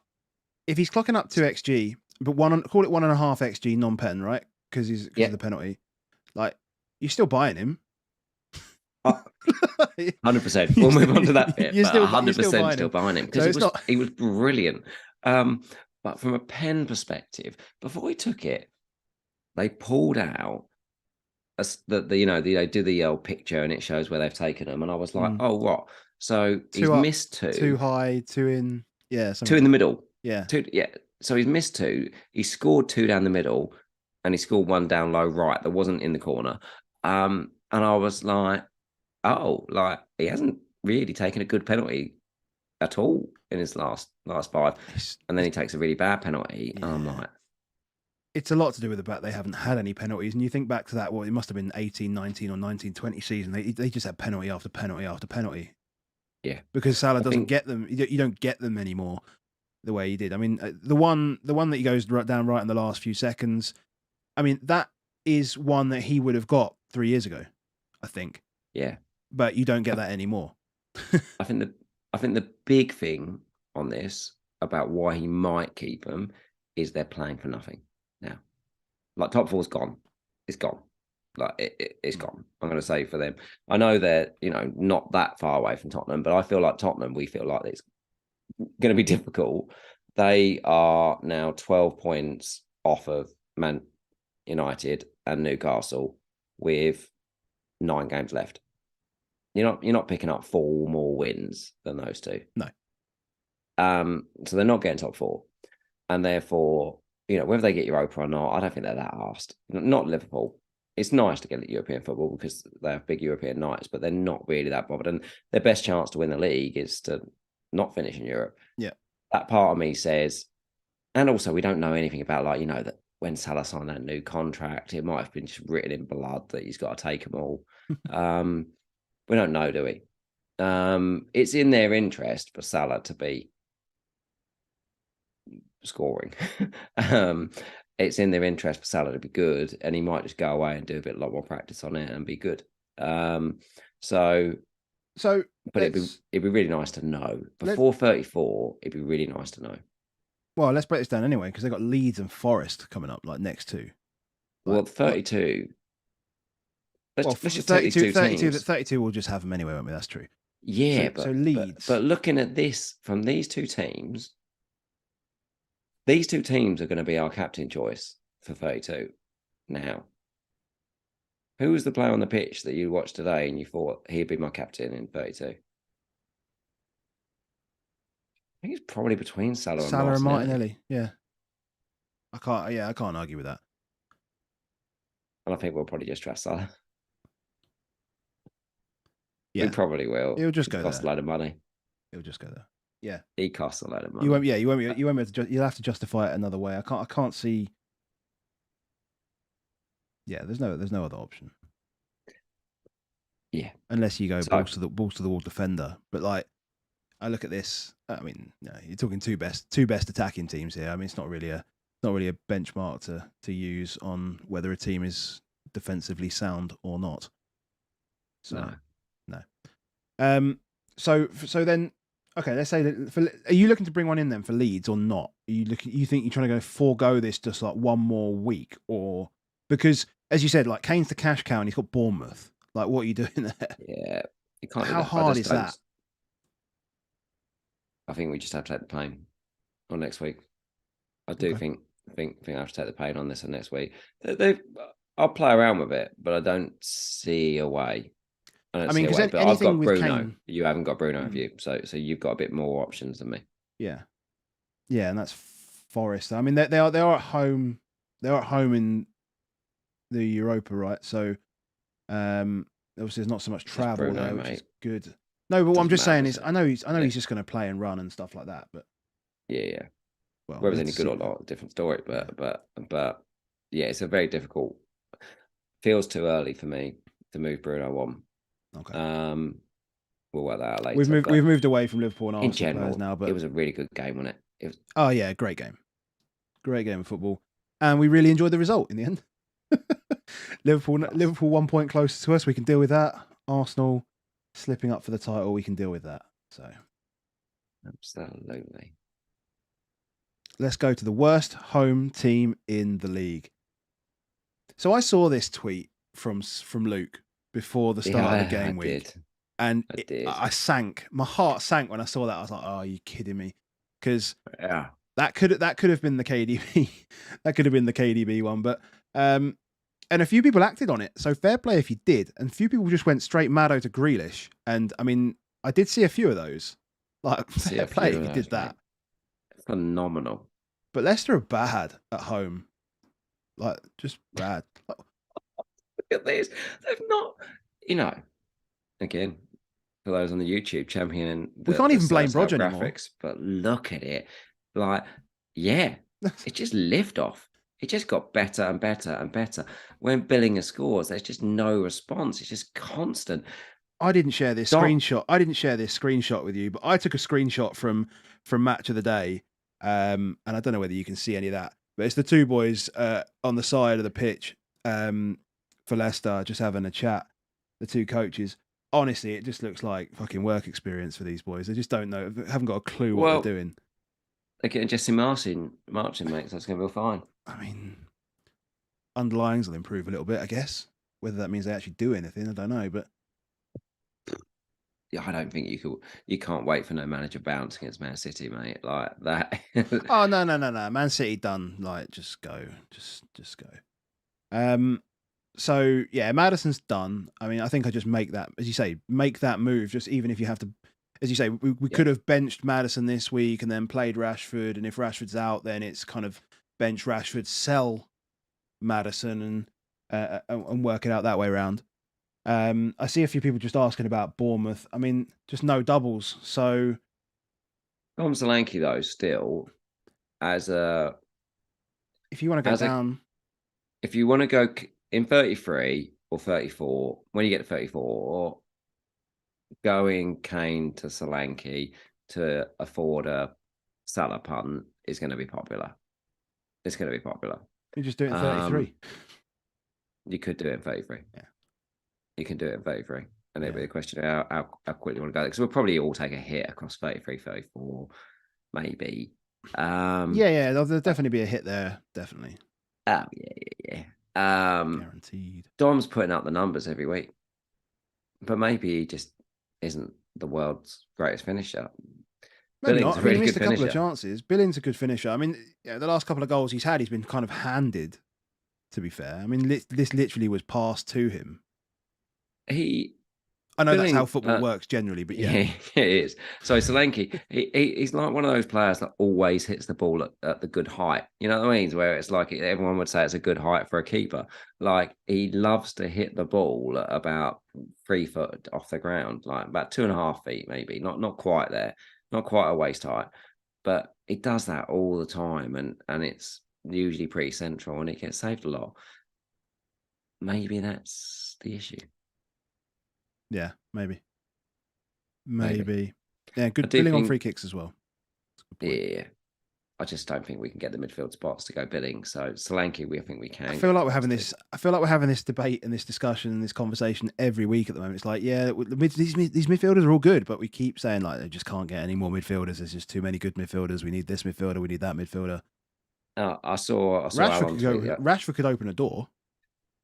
if he's clocking up 2 XG, but call it 1.5 XG non-pen, right? Because of the penalty. Like, you're still buying him. 100%. We'll move on to that bit. You're still 100% still buying him because he was brilliant. But from a pen perspective, before he took it, they pulled out they do the old picture and it shows where they've taken them, and I was like, oh, what? So he's missed 2, 2 high, 2 in, 2 in the middle, 2, So he's missed 2. He scored 2 down the middle, and he scored 1 down low right that wasn't in the corner. And I was like, oh, like, he hasn't really taken a good penalty at all in his last 5, and then he takes a really bad penalty, and I'm like, it's a lot to do with the fact they haven't had any penalties. And you think back to that, it must have been 18, 19 or 19, 20 season. They just had penalty after penalty after penalty. Yeah. Because Salah doesn't get them. You don't get them anymore the way you did. I mean, the one that he goes down right in the last few seconds, I mean, that is one that he would have got 3 years ago, I think. Yeah. But you don't get that anymore. I think the big thing on this about why he might keep them is they're playing for nothing now. Like, top 4's gone. It's gone. Like, it's gone. I'm going to say for them. I know they're, not that far away from Tottenham, but I feel like Tottenham, we feel like it's going to be difficult. They are now 12 points off of Man United and Newcastle with 9 games left. You're not picking up 4 more wins than those 2. No. So they're not getting top 4, and therefore, whether they get Europa or not, I don't think they're that asked. Not Liverpool. It's nice to get European football because they have big European nights, but they're not really that bothered. And their best chance to win the league is to not finish in Europe. Yeah. That part of me says, and also we don't know anything about, that when Salah signed that new contract, it might have been just written in blood that he's got to take them all. We don't know, do we? It's in their interest for Salah to be scoring. It's in their interest for Salah to be good, and he might just go away and do a lot more practice on it and be good. But it'd be really nice to know before 34. It'd be really nice to know. Well, let's break this down anyway, because they've got Leeds and Forest coming up next to. Well, 32. let's just take these two teams. 32 will just have them anyway, won't we? That's true. Yeah, so Leeds. But looking at this from these two teams are going to be our captain choice for 32. Now, who was the player on the pitch that you watched today and you thought he'd be my captain in 32? I think it's probably between Salah and Martinelli. Yeah. I can't argue with that. And I think we'll probably just trust Salah. Yeah. We probably will. It'll just cost a load of money. It'll just go there. Yeah. He costs a load of money. You won't be able to you'll have to justify it another way. I can't see. Yeah, there's no other option. Yeah. Unless you go balls to the wall defender. But like, I look at this. I mean, you're talking two best attacking teams here. I mean, it's not really a benchmark to use on whether a team is defensively sound or not. So no. So then, okay. Let's say that are you looking to bring one in then for Leeds or not? Are you think you're trying to go forego this just like one more week, or because as you said, like Kane's the cash cow and he's got Bournemouth. Like, what are you doing there? Yeah, you can't. How hard is that? I think we just have to take the pain on next week. I do think I have to take the pain on this on next week. I'll play around with it, but I don't see a way. I mean, because I've got Bruno. Kane... You haven't got Bruno, have you? So you've got a bit more options than me. Yeah, and that's Forest. I mean, they are at home. They're at home in the Europa, right? So, obviously, there's not so much travel Bruno, there, which is good. No, but what I'm just saying is, I know he's just going to play and run and stuff like that. But yeah. Well, whether it's any good or not, different story. But yeah, it's a very difficult. Feels too early for me to move Bruno on. Okay. We'll work that out later. We've moved away from Liverpool and Arsenal in general players now, but it was a really good game, wasn't it? Was... Oh yeah, great game of football, and we really enjoyed the result in the end. Liverpool 1 point closer to us. We can deal with that. Arsenal slipping up for the title. We can deal with that. So absolutely. Let's go to the worst home team in the league. So I saw this tweet from Luke before the start of the game week. And I sank. My heart sank when I saw that. I was like, "Oh, are you kidding me?" Because that could have been the KDB. That could have been the KDB one. But and a few people acted on it. So fair play if you did. And a few people just went straight Maddo to Grealish. And I mean, I did see a few of those. Like fair play if you did that. Phenomenal. But Leicester are bad at home. Like just bad. Look at this. They've not, again, for those on the YouTube championing. We can't even blame Roger anymore. But look at it. Like, yeah, it just lived off. It just got better and better and better. When Billinger scores, there's just no response. It's just constant. I didn't share this screenshot with you, but I took a screenshot from Match of the Day. And I don't know whether you can see any of that, but it's the two boys on the side of the pitch for Leicester just having a chat. The two coaches. Honestly, it just looks like fucking work experience for these boys. They just don't know, haven't got a clue what they're doing. They're getting Jesse marching, mate. So that's going to be all fine. I mean, underlyings will improve a little bit, I guess. Whether that means they actually do anything, I don't know. But yeah, I don't think you can't wait for no manager bounce against Man City, mate. Like that. Oh no. Man City done. Like just go. So yeah, Maddison's done. I mean, I think I just make that, as you say, make that move. Just even if you have to, as you say, we could have benched Maddison this week and then played Rashford. And if Rashford's out, then it's kind of bench Rashford, sell Maddison, and work it out that way around. I see a few people just asking about Bournemouth. I mean, just no doubles. So Tom Solanke, though, still as a. If you want to go down, if you want to go in 33 or 34, when you get to 34, going Kane to Solanke to afford a Salah punt is going to be popular. It's going to be popular. You just do it in 33. You could do it in 33. Yeah. You can do it in 33. And it'll be a question of how quickly you want to go. Because we'll probably all take a hit across 33, 34, maybe. Yeah. There'll definitely be a hit there. Definitely. Oh, yeah. Guaranteed. Dom's putting up the numbers every week, but maybe he just isn't the world's greatest finisher. Maybe Billing's not. a I mean, really he missed good a couple of finisher. chances. Billing's a good finisher. I mean, the last couple of goals he's had, he's been kind of handed, to be fair. I mean, this literally was passed to him. He I know that's how Billing, football works generally, but yeah. yeah, it is. So Solanke, he's like one of those players that always hits the ball at the good height. You know what I mean? Where it's like everyone would say it's a good height for a keeper. Like he loves to hit the ball at about 3 foot off the ground, like about 2.5 feet, maybe. Not quite there, not quite a waist height, but he does that all the time, and it's usually pretty central, and it gets saved a lot. Maybe that's the issue. Yeah, maybe. Yeah, I good do Billing on think, free kicks as well. That's a good point. yeah. I just don't think we can get the midfield spots to go Billing. So Solanke, I think we can. I feel like we're having this. I feel like we're having this debate and this discussion and this conversation every week at the moment. It's like, yeah, these midfielders are all good, but we keep saying like they just can't get any more midfielders. There's just too many good midfielders. We need this midfielder. We need that midfielder. I saw Alan tweet. Rashford could open a door.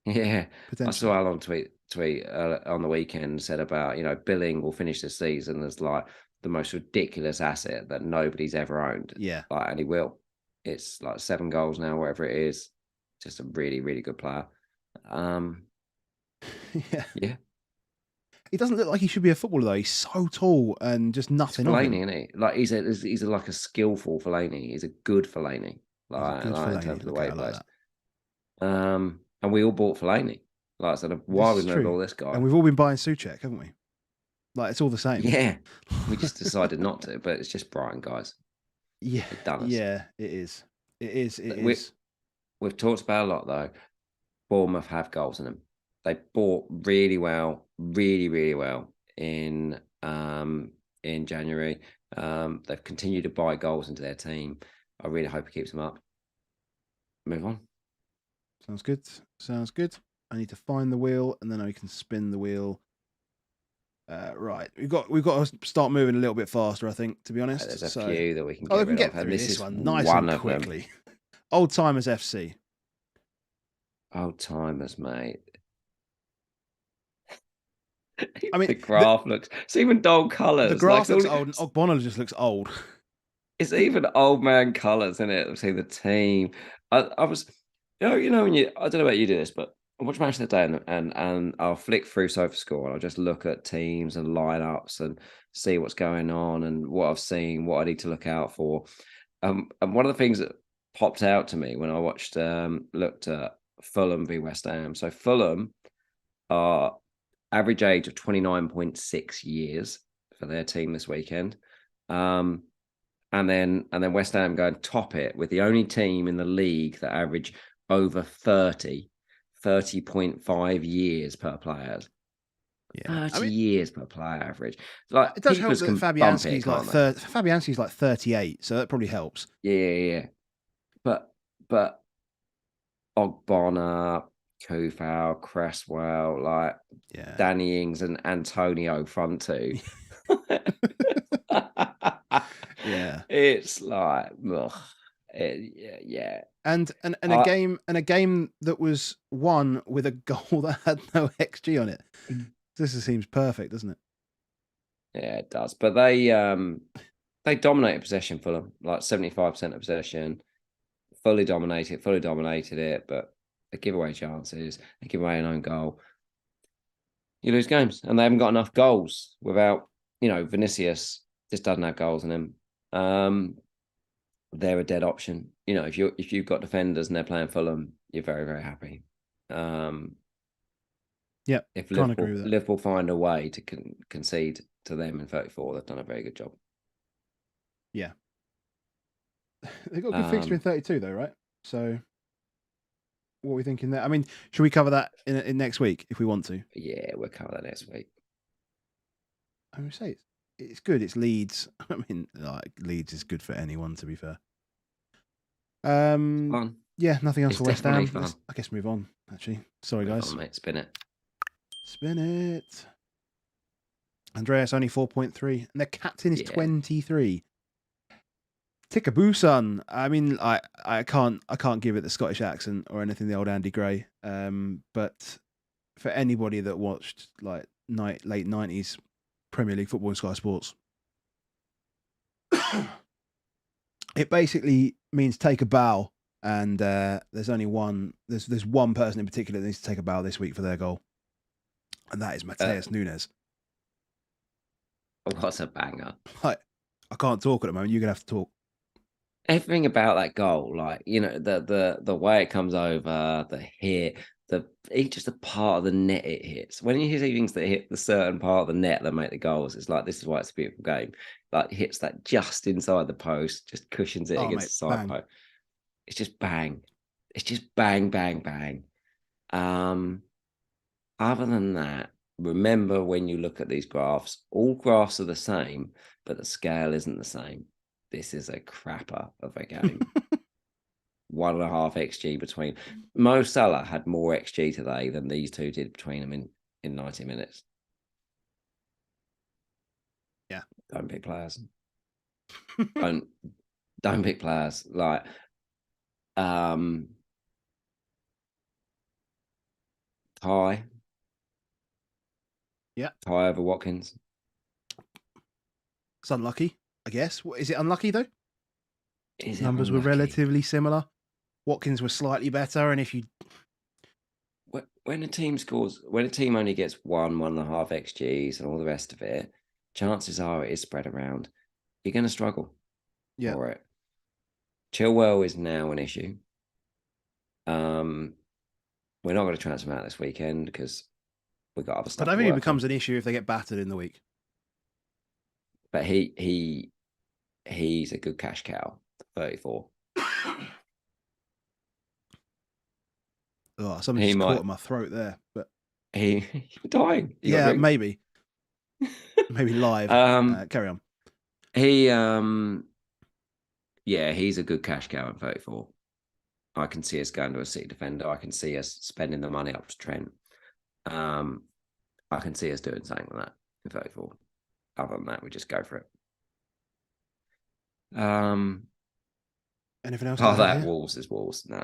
Yeah, I saw Potentially. Alan tweet on the weekend, said about Billing will finish the season as like the most ridiculous asset that nobody's ever owned. Yeah. Like, and he will. It's like 7 goals now, whatever it is. Just a really, really good player. Yeah. Yeah. He doesn't look like he should be a footballer though. He's so tall and just nothing He's of Fellaini, him. isn't he? Like he's like a skillful Fellaini. He's a good Fellaini. He's a good Fellaini. In terms of the Okay, way I he like plays. that. And we all bought Fellaini. Like, so why This is we've known true. all this guy. And we've all been buying Souček, haven't we? Like it's all the same. Yeah. We just decided not to, but it's just Brighton, guys. Yeah. They've done us. Yeah, it is. It is. We've talked about a lot though. Bournemouth have goals in them. They bought really well, really, really well in January. They've continued to buy goals into their team. I really hope it keeps them up. Move on. Sounds good. Sounds good. I need to find the wheel and then I can spin the wheel. Right, we've got to start moving a little bit faster, I think, to be honest. There's a few that we can get we rid can get of, through and this this is one nice one and of them. quickly. Old Timers FC. Old Timers, mate. I mean, the graph looks. It's even dull colours. The graph looks old, and Ogbonna just looks old. It's even old man colours, isn't it? See the team. I was, when you. I don't know about you do this, but I watch Match of the Day and I'll flick through SofaScore and I'll just look at teams and lineups and see what's going on and what I've seen, what I need to look out for. And one of the things that popped out to me when I looked at Fulham v West Ham. So Fulham are average age of 29.6 years for their team this weekend. And then West Ham go and top it with the only team in the league that average over 30.5 years per player. Yeah, 30 years per player average. Like, it does help that Fabianski's Fabianski's like 38, so that probably helps. Yeah. But Ogbonna, Kufal, Cresswell, Danny Ings and Antonio front two. Yeah, it's like, yeah. And a game that was won with a goal that had no XG on it. This seems perfect, doesn't it? Yeah, it does. But they dominated possession, Fulham, like 75% of possession, fully dominated it, but they give away chances, they give away an own goal. You lose games, and they haven't got enough goals without, Vinicius just doesn't have goals in him. They're a dead option. If you've got defenders and they're playing Fulham, you're very, very happy. Yeah, if Liverpool find a way to concede to them in 34, they've done a very good job. Yeah, they've got a good fixture in 32 though, right? So, what are we thinking there? I mean, should we cover that in next week if we want to? Yeah, we'll cover that next week. I would say it's good. It's Leeds. I mean, Leeds is good for anyone, to be fair. Fun. Yeah, nothing else for West Ham. Fun. I guess move on. Actually, sorry guys. Mate, spin it. Andreas only 4.3, and their captain is 23. Tickaboo son. I mean, I can't give it the Scottish accent or anything, the old Andy Gray. But for anybody that watched like late 90s Premier League football and Sky Sports, it basically means take a bow. And there's only one. There's one person in particular that needs to take a bow this week for their goal, and that is Mateus Nunes. What's a banger? Like, I can't talk at the moment. You're gonna have to talk. Everything about that goal, like, you know, the way it comes over, the hit, just the part of the net it hits. When you see things that hit the certain part of the net that make the goals, it's like, this is why it's a beautiful game. Like, hits that just inside the post, just cushions it against the side post. It's just bang. It's just bang, bang, bang. Other than that, remember, when you look at these graphs, all graphs are the same, but the scale isn't the same. This is a crapper of a game. 1.5 XG between. Mo Salah had more XG today than these two did between them in 90 minutes. Yeah. Don't pick players. don't pick players. Like, Ty. Yeah. Ty over Watkins. It's unlucky, I guess. Is it unlucky though? Numbers were unlucky? relatively similar. Watkins was slightly better, and if you when a team only gets 1.5 XGs and all the rest of it, chances are it is spread around. You're going to struggle for it. Chilwell is now an issue. We're not going to transfer him out this weekend because we've got other stuff. I don't think it becomes an issue if they get battered in the week. But he's a good cash cow. 34. Oh, something just caught in my throat there. But you're dying. Yeah, maybe. Maybe live. Carry on. He's a good cash cow at 34. I can see us going to a City defender. I can see us spending the money up to Trent. I can see us doing something like that in 34. Other than that, we just go for it. Anything else? That Wolves is Wolves. No.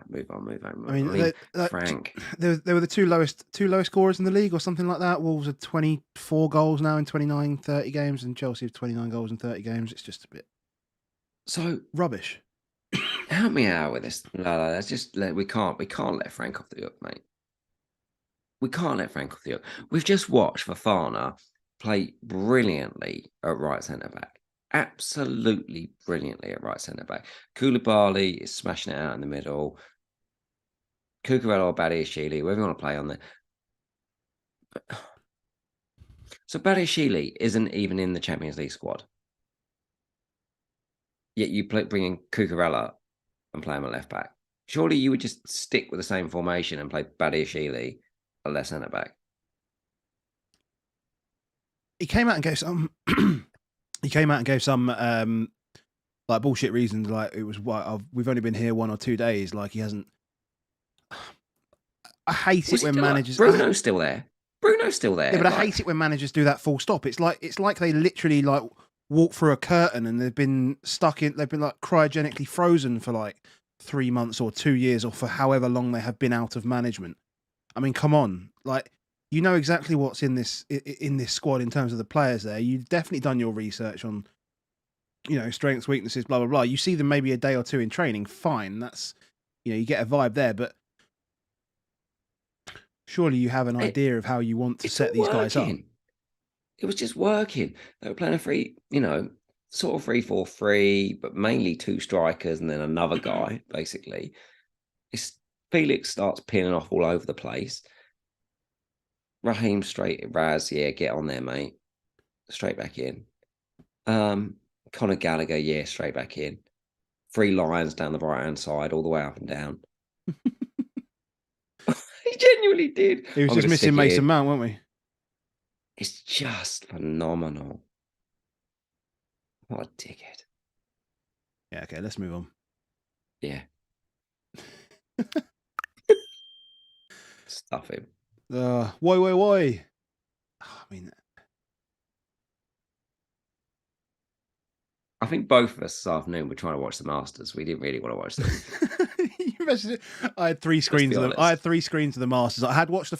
Move on. I mean, Frank. They were the two lowest scorers in the league or something like that. Wolves are 24 goals now in 29, 30 games, and Chelsea have 29 goals in 30 games. It's just a bit rubbish. Help me out with this. No, that's just we can't let Frank off the hook, mate. We can't let Frank off the hook. We've just watched Fofana play brilliantly at right centre back. Absolutely brilliantly at right centre back. Koulibaly is smashing it out in the middle. Cucurella or Badiashile, whoever you want to play on there. So Badiashile isn't even in the Champions League squad. Yet you bring in Cucurella and play him at left back. Surely you would just stick with the same formation and play Badiashile at left centre back. He came out and gave some. Like bullshit reasons, like it was we've only been here 1 or 2 days. Like he hasn't. I hate it when managers. Bruno's still there. Yeah, but I hate it when managers do that full stop. It's like they literally like walk through a curtain and they've been they've been like cryogenically frozen for like 3 months or 2 years or for however long they have been out of management. I mean, come on, like. You know exactly what's in this squad in terms of the players there. You've definitely done your research on, strengths, weaknesses, blah, blah, blah. You see them maybe a day or two in training, fine. That's, you get a vibe there. But surely you have an idea of how you want to set these guys up. It was just working. They were playing a sort of 3-4-3, but mainly 2 strikers and then another guy, basically. Felix starts pinning off all over the place. Raheem get on there, mate. Straight back in. Conor Gallagher, straight back in. 3 Lions down the right-hand side, all the way up and down. He genuinely did. He was just missing Mason Mount, weren't we? It's just phenomenal. What a dickhead. Yeah, okay, let's move on. Yeah. Stuff him. Why? I mean, I think both of us this afternoon were trying to watch the Masters. We didn't really want to watch this. I had three screens of them. I had 3 screens of the Masters. I watched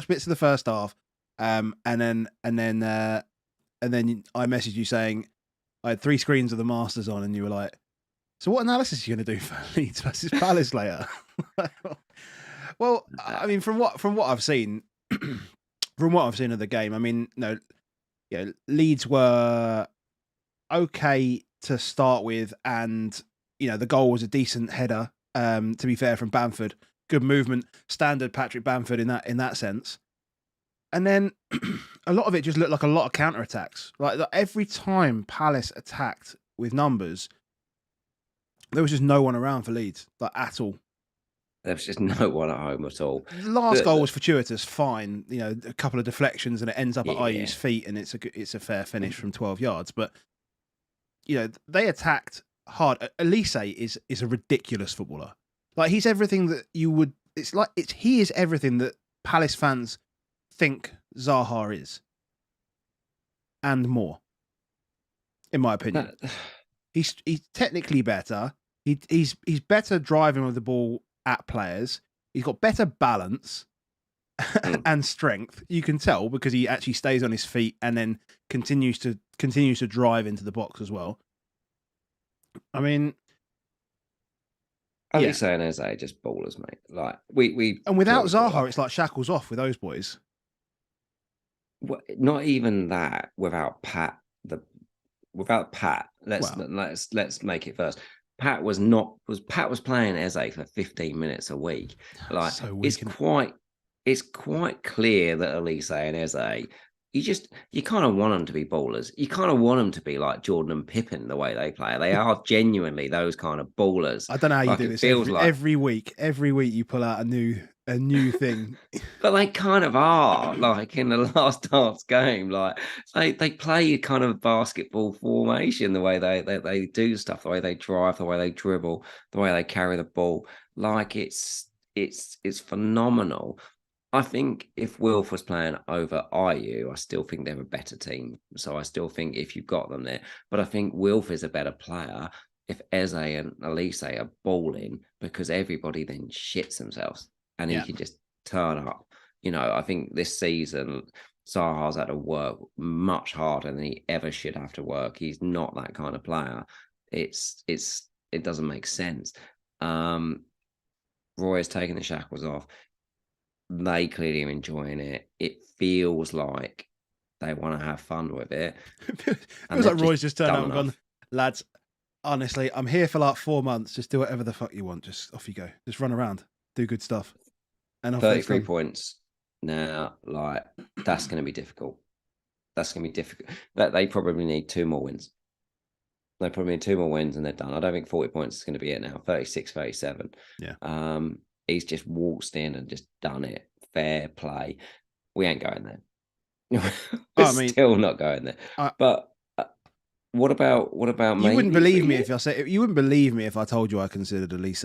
bits of the first half, and then I messaged you saying I had 3 screens of the Masters on, and you were like, "So what analysis are you going to do for Leeds versus Palace later?" Well, I mean, from what I've seen, from what I've seen of the game, I mean, no, yeah, Leeds were okay to start with, and the goal was a decent header. To be fair, from Bamford, good movement, standard Patrick Bamford in that sense. And then a lot of it just looked like a lot of counter attacks. Like every time Palace attacked with numbers, there was just no one around for Leeds, like at all. There was just no one at home at all. The last goal was fortuitous, fine. A couple of deflections, and it ends up at Ayew's feet, and it's a fair finish from 12 yards. But they attacked hard. Elise is a ridiculous footballer. Like he's everything that you would. He is everything that Palace fans think Zaha is, and more. In my opinion, he's technically better. He's better driving with the ball at players. He's got better balance and strength. You can tell because he actually stays on his feet and then continues to drive into the box as well. I mean, Elise and Eze are just ballers, mate. Like we and without Zaha, it's like shackles off with those boys. Not even that. Without Pat, let's make it first. Pat was playing Eze for 15 minutes a week. Like so it's quite clear that Elise and Eze, you kind of want them to be ballers. You kind of want them to be like Jordan and Pippen the way they play. They are genuinely those kind of ballers. I don't know how you do this. Every week you pull out a new thing. But they kind of are, like in the last dance game, like they play kind of basketball formation, the way they do stuff, the way they drive, the way they dribble, the way they carry the ball. Like it's phenomenal. I think if Wilf was playing over Ayew, I still think they're a better team. So I still think if you've got them there, but I think Wilf is a better player if Eze and Elise are balling, because everybody then shits themselves and he can just turn up. I think this season Zaha's had to work much harder than he ever should have to work. He's not that kind of player. It doesn't make sense. Roy has taken the shackles off. They clearly are enjoying it. It feels like they want to have fun with it. It feels like Roy's just turned up and gone, lads, honestly, I'm here for like 4 months. Just do whatever the fuck you want. Just off you go. Just run around. Do good stuff. And 33 points. Now, like, that's going to be difficult. That's going to be difficult. They probably need 2 more wins. They probably need 2 more wins and they're done. I don't think 40 points is going to be it now. 36, 37. Yeah. He's just waltzed in and just done it. Fair play. We ain't going there. We're still not going there. But what about me? You wouldn't believe me if I told you I considered Elise.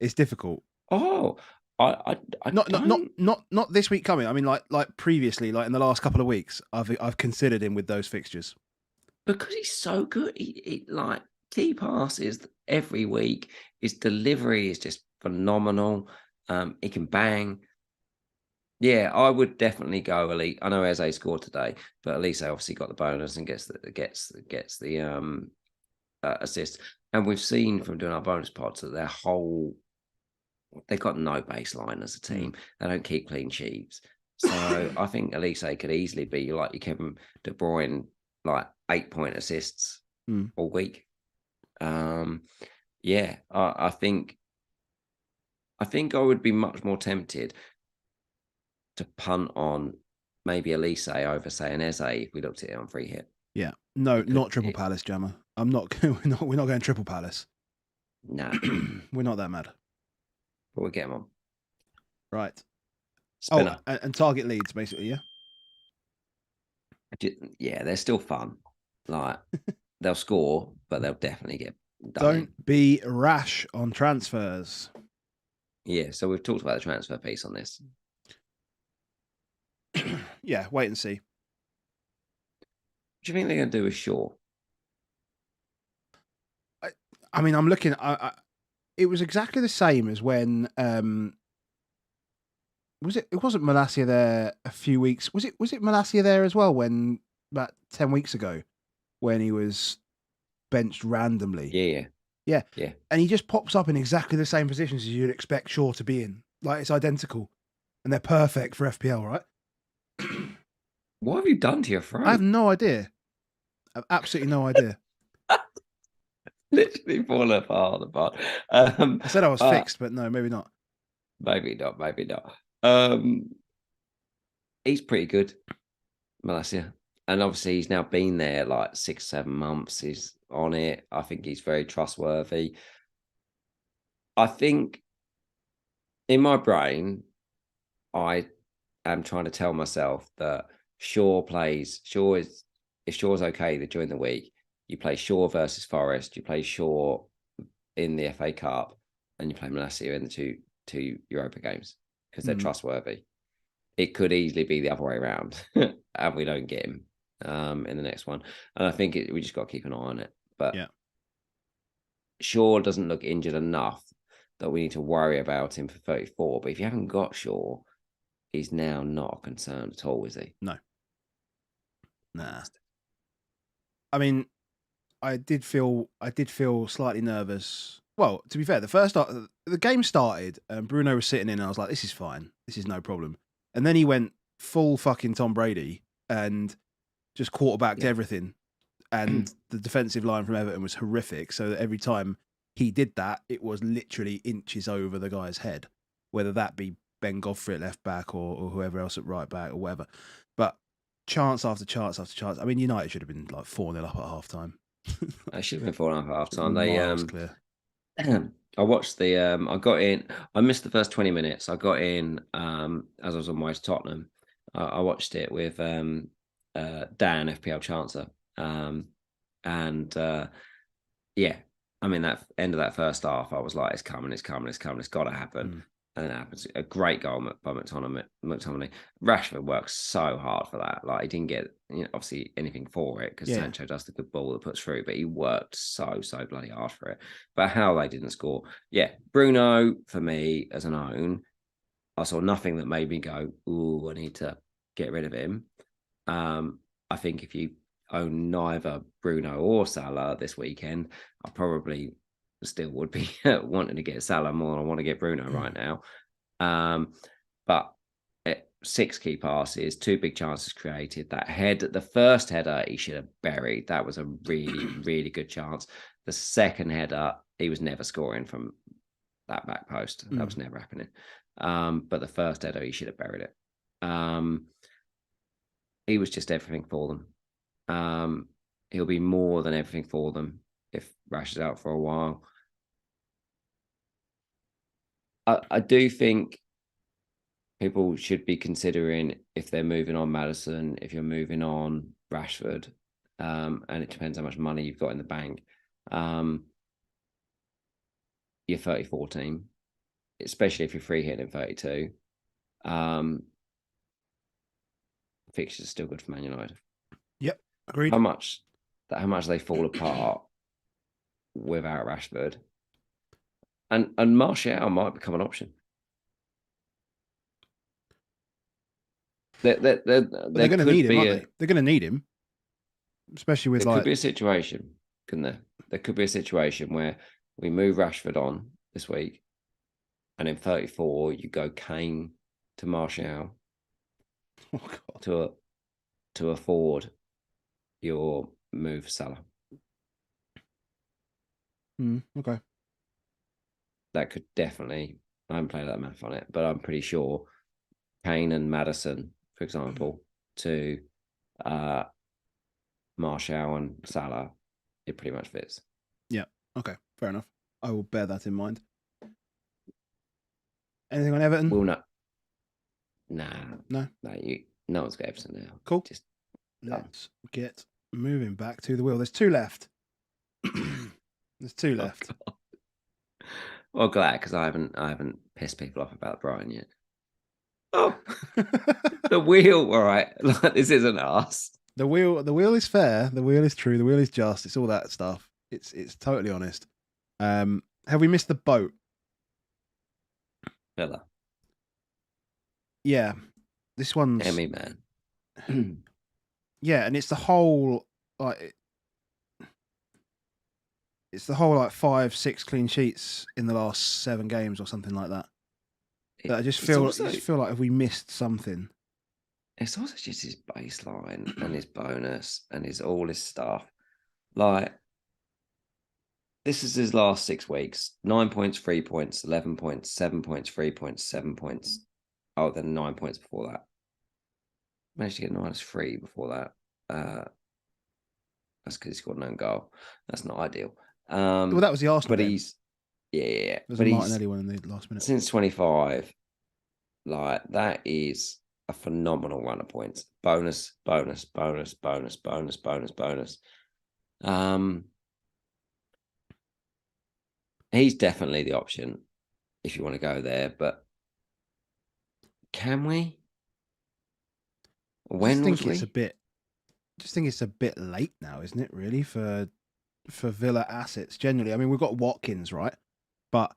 It's difficult. Oh, I not this week coming. I mean, like previously, like in the last couple of weeks, I've considered him with those fixtures because he's so good. He like key passes every week. His delivery is just phenomenal. He can bang. Yeah, I would definitely go Elise. I know Eze scored today, but Elise obviously got the bonus and gets the assist. And we've seen from doing our bonus pods that they've got no baseline as a team. They don't keep clean sheets. So I think Elise could easily be like your Kevin De Bruyne, like 8-point assists all week. Yeah, I think I would be much more tempted to punt on maybe Elise over, say, an Eze if we looked at it on free hit. Yeah, no, not triple Palace, Jammer. I'm not. We're not going triple Palace. No, we're not that mad. But we'll get them on. Right. Spinner. And target Leeds basically. Yeah, they're still fun. Like they'll score, but they'll definitely get done. Don't be rash on transfers. Yeah, so we've talked about the transfer piece on this. Yeah, wait and see. What do you think they're going to do with Shaw? I mean, I'm looking. It was exactly the same as when was it? It wasn't Malacia there a few weeks. Was it? Was it Malacia there as well when about 10 weeks ago when he was benched randomly? Yeah, Yeah, yeah. and he just pops up in exactly the same positions as you'd expect Shaw to be in. Like it's identical, and they're perfect for FPL, right? What have you done to your I have throat? no idea. I have absolutely no idea. Literally falling apart. I said I was Uh, fixed, but no, maybe not. maybe not. Maybe not. He's pretty good, Malacia. And obviously he's now been there like 6-7 months. He's on it. I think he's very trustworthy. I think in my brain, I am trying to tell myself that Shaw is, if Shaw's okay during the week, you play Shaw versus Forest, you play Shaw in the FA Cup, and you play Malacia in the two Europa games because they're trustworthy. It could easily be the other way around, and we don't get him in the next one. And I think we just got to keep an eye on it. But Yeah. Shaw doesn't look injured enough that we need to worry about him for 34. But if you haven't got Shaw, he's now not a concern at all, is he? No. Nah. I mean, I did feel slightly nervous. Well, to be fair, the game started and Bruno was sitting in and I was like, this is fine. This is no problem. And then he went full fucking Tom Brady and just quarterbacked everything. And the defensive line from Everton was horrific. So that every time he did that, it was literally inches over the guy's head, whether that be Ben Godfrey at left back or whoever else at right back or whatever. But chance after chance after chance. I mean, United should have been like 4-0 up at half time. I should have been falling off at half time. Miles clear. I watched the I got in. I missed the first 20 minutes. I got in as I was on my way to Tottenham. I watched it with Dan, FPL Chancer. And yeah, I mean that end of that first half, I was like, it's coming, it's got to happen. And then it happens. A great goal by McTominay. Rashford works so hard for that. Like he didn't get obviously anything for it because Sancho does the good ball that puts through, but he worked so bloody hard for it. But how they didn't score, Bruno for me as an own, I saw nothing that made me go, ooh, I need to get rid of him. I think if you own neither Bruno or Salah this weekend, I probably still would be wanting to get Salah more than I want to get Bruno right now. But 6 key passes, 2 big chances created. The first header, he should have buried. That was a really, really good chance. The second header, he was never scoring from that back post. That was never happening. But the first header, he should have buried it. He was just everything for them. He'll be more than everything for them if Rash is out for a while. I do think people should be considering if they're moving on Maddison, if you're moving on Rashford, and it depends how much money you've got in the bank. Your 34 team, especially if you're free hitting in 32. Fixtures are still good for Man United. Yep, agreed. How much they fall apart without Rashford, and Martial might become an option. They're going to need him, aren't they? They're going to need him, especially with could be a situation, couldn't there? There could be a situation where we move Rashford on this week, and in 34 you go Kane to Martial to afford your move Salah. Okay. That could definitely. I haven't played that math on it, but I'm pretty sure Kane and Maddison, for example, to Martial and Salah, it pretty much fits. Yeah. Okay. Fair enough. I will bear that in mind. Anything on Everton? Well, no. No, no one's got Everton now. Cool. Let's get moving back to the wheel. There's 2 left. There's 2 left. God. Well, glad because I haven't pissed people off about Brighton yet. Oh, the wheel. All right, like, this isn't us. The wheel is fair. The wheel is true. The wheel is just. It's all that stuff. It's totally honest. Have we missed the boat? Villa. Yeah, this one's Emmy, man. yeah, and it's the whole like like 5-6 clean sheets in the last 7 games or something like that. But I just feel like have we missed something? It's also just his baseline and his bonus and all his stuff. Like, this is his last 6 weeks: 9 points, 3 points, 11 points, 7 points, 3 points, 7 points. Oh, then 9 points before that. Managed to get -3 before that. That's because he scored an own goal. That's not ideal. Well, that was the Arsenal but game. he's yeah. There's But a he's Martinelli one in the last minute. since 25. Like, that is a phenomenal run of points. Bonus, bonus, bonus, bonus, bonus, bonus, bonus. He's definitely the option if you want to go there, but can we? When would we? Just think it's a bit late now, isn't it? Really, for Villa assets generally. I mean, we've got Watkins, right? But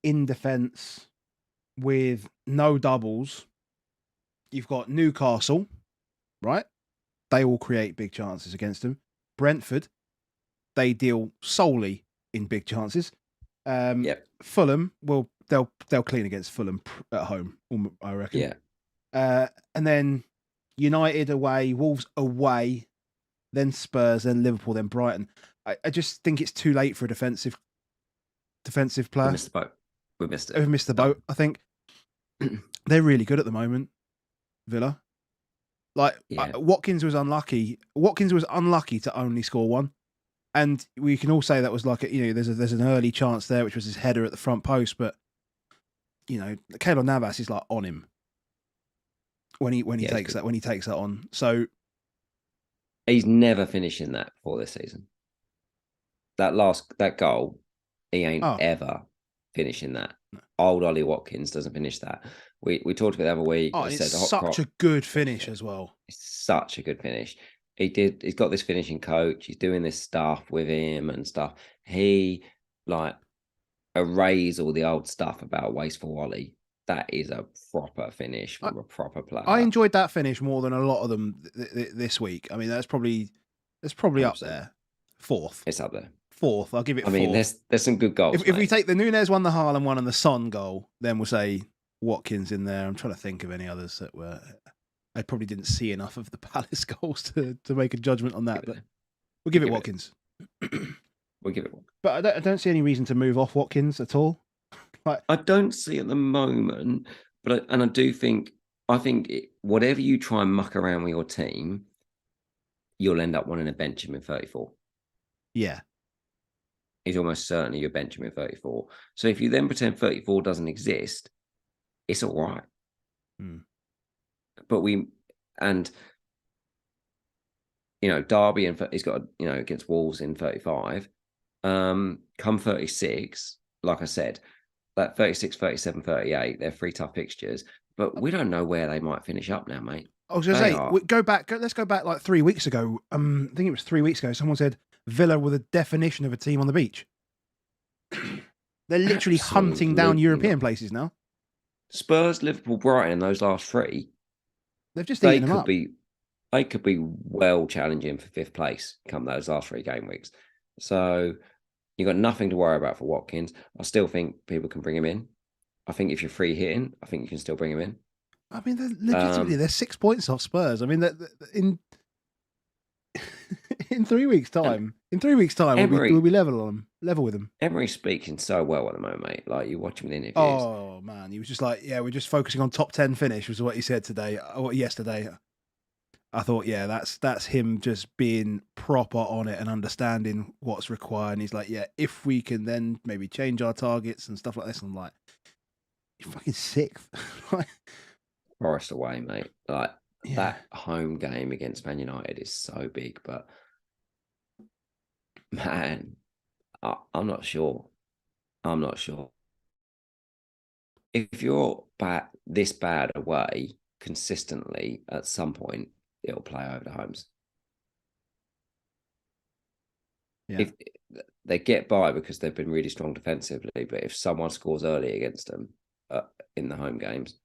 in defence, with no doubles, you've got Newcastle, right? They will create big chances against them. Brentford, they deal solely in big chances. Fulham, they'll clean against Fulham at home, I reckon. Yeah. And then United away, Wolves away, then Spurs, then Liverpool, then Brighton. I just think it's too late for a defensive player. We missed the boat. We missed it. We've missed the boat. I think they're really good at the moment, Villa. Like, Watkins was unlucky. Watkins was unlucky to only score 1. And we can all say that was like, there's an early chance there, which was his header at the front post. But, Keylor Navas is like on him when he takes that on. So he's never finishing that before this season. That goal, he ain't ever finishing that. Old Ollie Watkins doesn't finish that. We talked about the other week. It's such a good finish as well. It's such a good finish. He's got this finishing coach. He's doing this stuff with him and stuff. He erase all the old stuff about wasteful Ollie. That is a proper finish from a proper player. I enjoyed that finish more than a lot of them this week. I mean, that's probably up there. 4th. It's up there. 4th. I'll give it 4th. I mean, there's some good goals. If we take the Núñez one, the Haaland one, and the Son goal, then we'll say Watkins in there. I'm trying to think of any others that were. I probably didn't see enough of the Palace goals to make a judgment on that, but we'll give it Watkins. We'll give it Watkins. But I don't see any reason to move off Watkins at all. I don't see at the moment, but I do think whatever you try and muck around with your team, you'll end up wanting to bench him in 34. Yeah. He's almost certainly your bench him in 34. So if you then pretend 34 doesn't exist, it's all right. But Derby, and he's got, against Wolves in 35. Come 36, like I said, that 36, 37, 38, they're 3 tough fixtures, but we don't know where they might finish up now, mate. I was going to say, let's go back like 3 weeks ago. I think it was 3 weeks ago. Someone said Villa were the definition of a team on the beach. They're literally hunting down European places now. Spurs, Liverpool, Brighton, and those last 3. They've just eaten them up. They could be well challenging for 5th place come those last 3 game weeks. So you've got nothing to worry about for Watkins. I still think people can bring him in. I think if you're free hitting, I think you can still bring him in. I mean, they're 6 points off Spurs. I mean, in 3 weeks' time, we'll be level with them. Emery's speaking so well at the moment, mate. Like, you watch him in interviews. Oh man, he was just like, we're just focusing on top 10 finish, was what he said yesterday. I thought, that's him just being proper on it and understanding what's required. And he's like, if we can then maybe change our targets and stuff like this. And I'm like, you're fucking 6th. Forest away, mate. Like, that home game against Man United is so big, but man, I'm not sure. If you're this bad away consistently, at some point it'll play over the homes. Yeah. If they get by because they've been really strong defensively. But if someone scores early against them in the home games,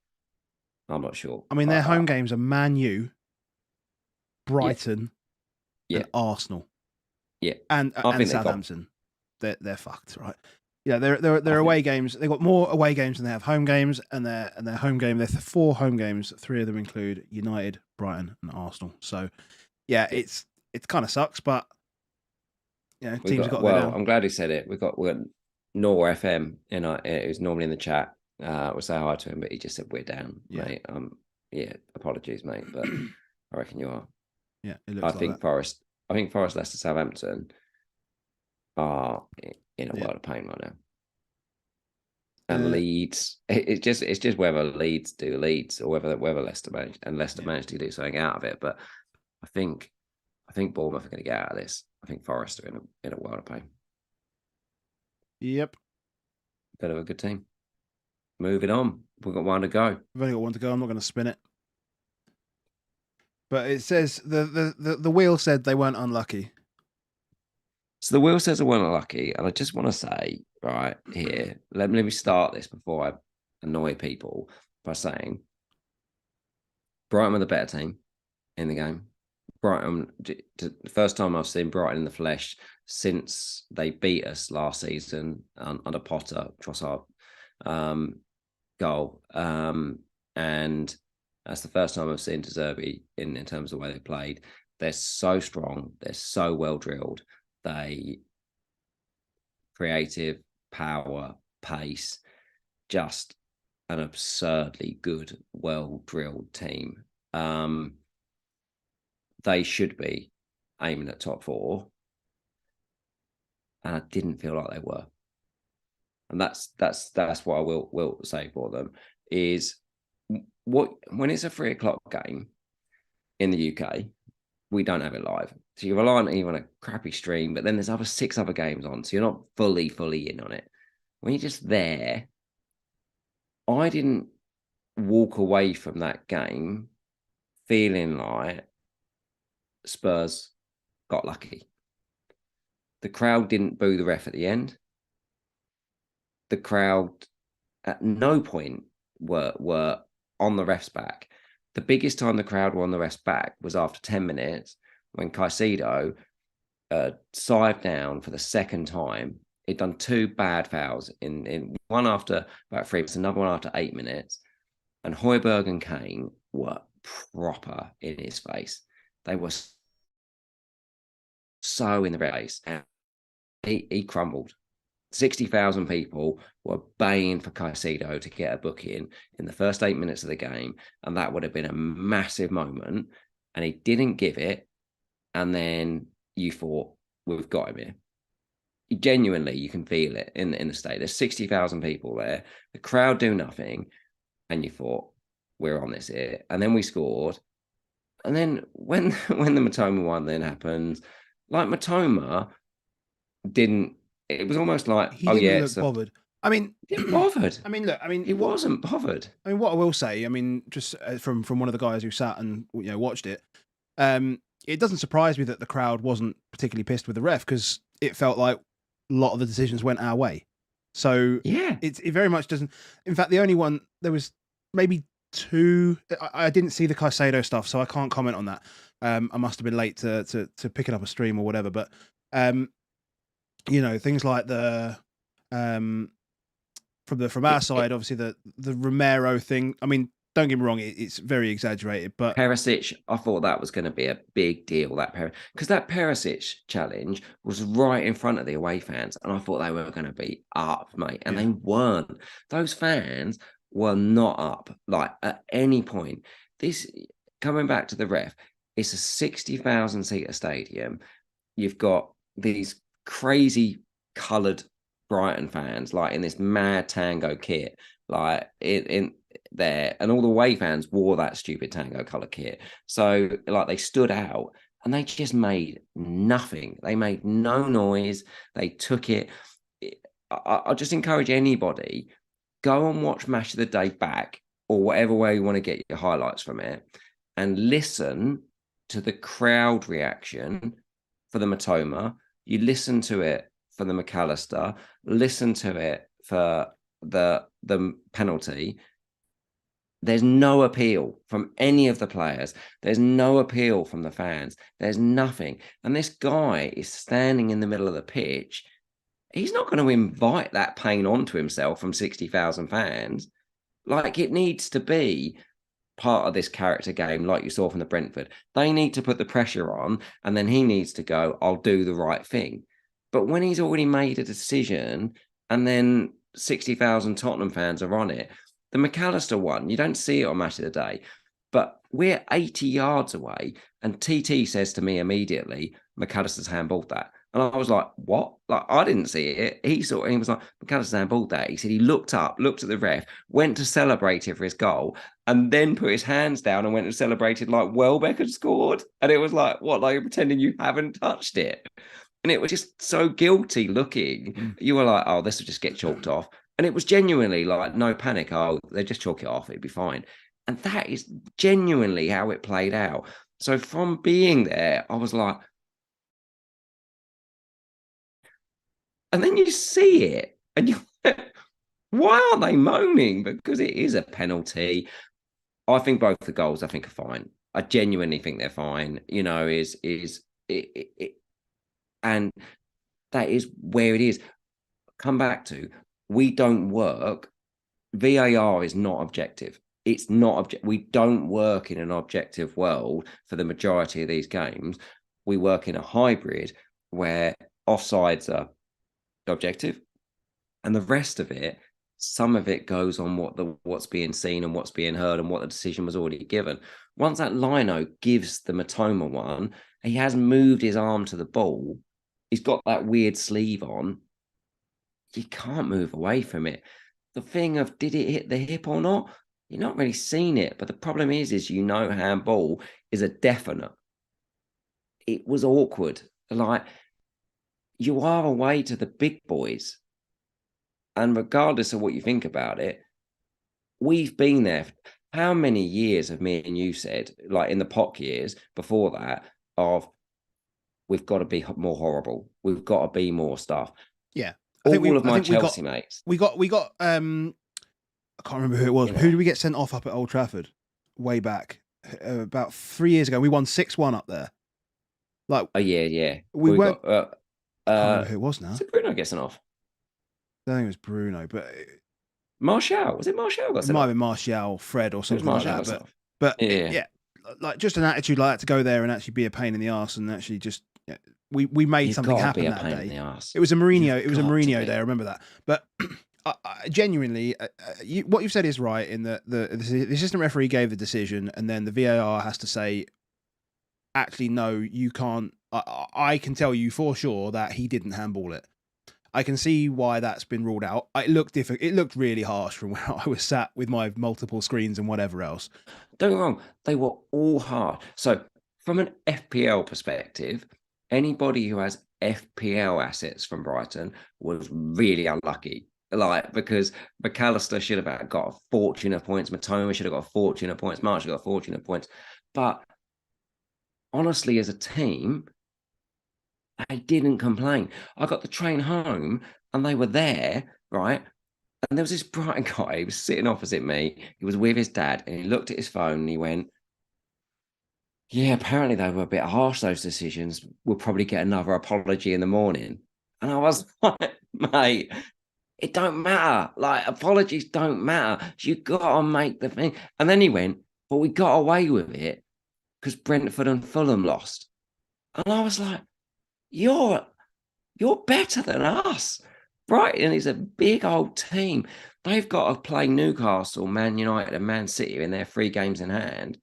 I'm not sure. I mean, their home games are Man U, Brighton, yeah, and Arsenal. yeah, and I think Southampton. They're fucked, right? Yeah, they're away games. They've got more away games than they have home games, and their home game. They're 4 home games. 3 of them include United, Brighton, and Arsenal. So, yeah, it kind of sucks, but teams have got to go down. I'm glad he said it. We got Nor FM, it was normally in the chat. We'll say hi to him, but he just said we're down, mate. Apologies, mate, but I reckon you are. Yeah, it looks like that. Forest. I think Forest, Leicester, Southampton are in a world of pain right now. And Leeds, it's just whether Leeds do Leeds or whether Leicester manage to do something out of it. But I think Bournemouth are going to get out of this. I think Forest are in a world of pain. Yep. Bit of a good team. Moving on. We've got one to go. We've only got one to go. I'm not going to spin it. But it says the wheel said they weren't unlucky. So the wheel says they weren't unlucky, and I just want to say right here, let me start this before I annoy people by saying Brighton were the better team in the game. Brighton, the first time I've seen Brighton in the flesh since they beat us last season under Potter, Trossard goal. And that's the first time I've seen De Zerbi in terms of the way they played. They're so strong. They're so well drilled. They creative, power, pace, just an absurdly good, well-drilled team. They should be aiming at top 4. And I didn't feel like they were. And that's what I will say for them is when it's a 3:00 game in the UK, we don't have it live. So you rely on even a crappy stream, but then there's 6 other games on. So you're not fully in on it. When you're just there, I didn't walk away from that game feeling like Spurs got lucky. The crowd didn't boo the ref at the end. The crowd at no point were on the ref's back. The biggest time the crowd were on the ref's back was after 10 minutes when Caicedo sived down for the second time. He'd done 2 bad fouls, in one after about 3 minutes, another one after 8 minutes. And Højbjerg and Kane were proper in his face. They were so in the face. And he crumbled. 60,000 people were baying for Caicedo to get a booking in the first 8 minutes of the game. And that would have been a massive moment. And he didn't give it. And then you thought, we've got him here. Genuinely, you can feel it in the state. There's 60,000 people there. The crowd do nothing. And you thought, we're on this here. And then we scored. And then when the Matoma one then happened, like Matoma didn't, it was almost like, he didn't look bothered. I mean, he didn't bothered. I mean, look, I mean, he wasn't bothered. I mean, what I will say, I mean, just from one of the guys who sat and watched it, it doesn't surprise me that the crowd wasn't particularly pissed with the ref because it felt like a lot of the decisions went our way. So yeah, it very much doesn't. In fact, the only one there was maybe 2. I didn't see the Caicedo stuff, so I can't comment on that. I must have been late to picking up a stream or whatever. But things like the from our side, obviously the Romero thing. I mean, don't get me wrong, it's very exaggerated, but Perisic, I thought that was going to be a big deal, because that Perisic challenge was right in front of the away fans, and I thought they were going to be up, mate, and they weren't. Those fans were not up, like, at any point. This, coming back to the ref, it's a 60,000 seater stadium. You've got these crazy coloured Brighton fans, like in this mad tango kit, like in there, and all the away fans wore that stupid tango colour kit. So like they stood out and they just made nothing. They made no noise. They took it. I just encourage anybody, go and watch Match of the Day back or whatever way you want to get your highlights from it, and listen to the crowd reaction for the Matoma. You listen to it for the McAllister, listen to it for the penalty. There's no appeal from any of the players. There's no appeal from the fans. There's nothing. And this guy is standing in the middle of the pitch. He's not going to invite that pain onto himself from 60,000 fans. Like, it needs to be part of this character game, like you saw from the Brentford. They need to put the pressure on, and then he needs to go, I'll do the right thing. But when he's already made a decision, and then 60,000 Tottenham fans are on it, the McAllister one, you don't see it on Match of the Day, but we're 80 yards away, and TT says to me immediately, McAllister's handballed that. And I was like, what? Like, I didn't see it. He saw it. He was like, McAllister's handballed that. He said he looked up, looked at the ref, went to celebrate it for his goal, and then put his hands down and went and celebrated like Welbeck had scored. And it was like, what? Like, you're pretending you haven't touched it. And it was just so guilty looking. You were like, oh, this will just get chalked off. And it was genuinely like, no panic. Oh, they just chalk it off. It'd be fine. And that is genuinely how it played out. So from being there, I was like, and then you see it and you, why are they moaning? Because it is a penalty. I think both the goals, I think, are fine. I genuinely think they're fine. You know, and that is where it is. Come back to, we don't work. VAR is not objective. It's not objective. We don't work in an objective world for the majority of these games. We work in a hybrid where offsides are objective, and the rest of it, some of it goes on what's being seen and what's being heard and what the decision was already given. Once that lino gives the Matoma one, he has moved his arm to the ball. He's got that weird sleeve on. You can't move away from it. The thing of, did it hit the hip or not? You're not really seen it, but the problem is handball is a definite. It was awkward. Like, you are away to the big boys. And regardless of what you think about it, we've been there. How many years have me and you said, like in the POC years before that, of we've got to be more horrible. We've got to be more stuff. Yeah. All of my Chelsea mates. We got I can't remember who it was. Who did we get sent off up at Old Trafford way back? About 3 years ago. We won 6-1 up there. Like, oh, yeah. We weren't. I can't remember who it was now. Was it Bruno getting off? I think it was Bruno, but Martial. Was it Martial? It might have been Martial, Fred, or something like that. But yeah, like just an attitude like that to go there and actually be a pain in the arse and actually just we made something happen that day. It was a Mourinho. It was a Mourinho day. I remember that. But I genuinely, what you've said is right. In the assistant referee gave the decision, and then the VAR has to say, actually, no, you can't. I can tell you for sure that he didn't handball it. I can see why that's been ruled out. It looked It looked really harsh from where I was sat with my multiple screens and whatever else. Don't get me wrong, they were all hard. So from an FPL perspective, anybody who has FPL assets from Brighton was really unlucky. Like, because McAllister should have got a fortune of points. Matoma should have got a fortune of points. March should have got a fortune of points. But honestly, as a team, I didn't complain. I got the train home and they were there, right? And there was this Brighton guy, he was sitting opposite me. He was with his dad and he looked at his phone and he went, yeah, apparently they were a bit harsh, those decisions. We'll probably get another apology in the morning. And I was like, mate, it don't matter. Like, apologies don't matter. You got to make the thing. And then he went, but we got away with it because Brentford and Fulham lost. And I was like, you're better than us. Brighton is a big old team. They've got to play Newcastle, Man United, and Man City in their 3 games in hand.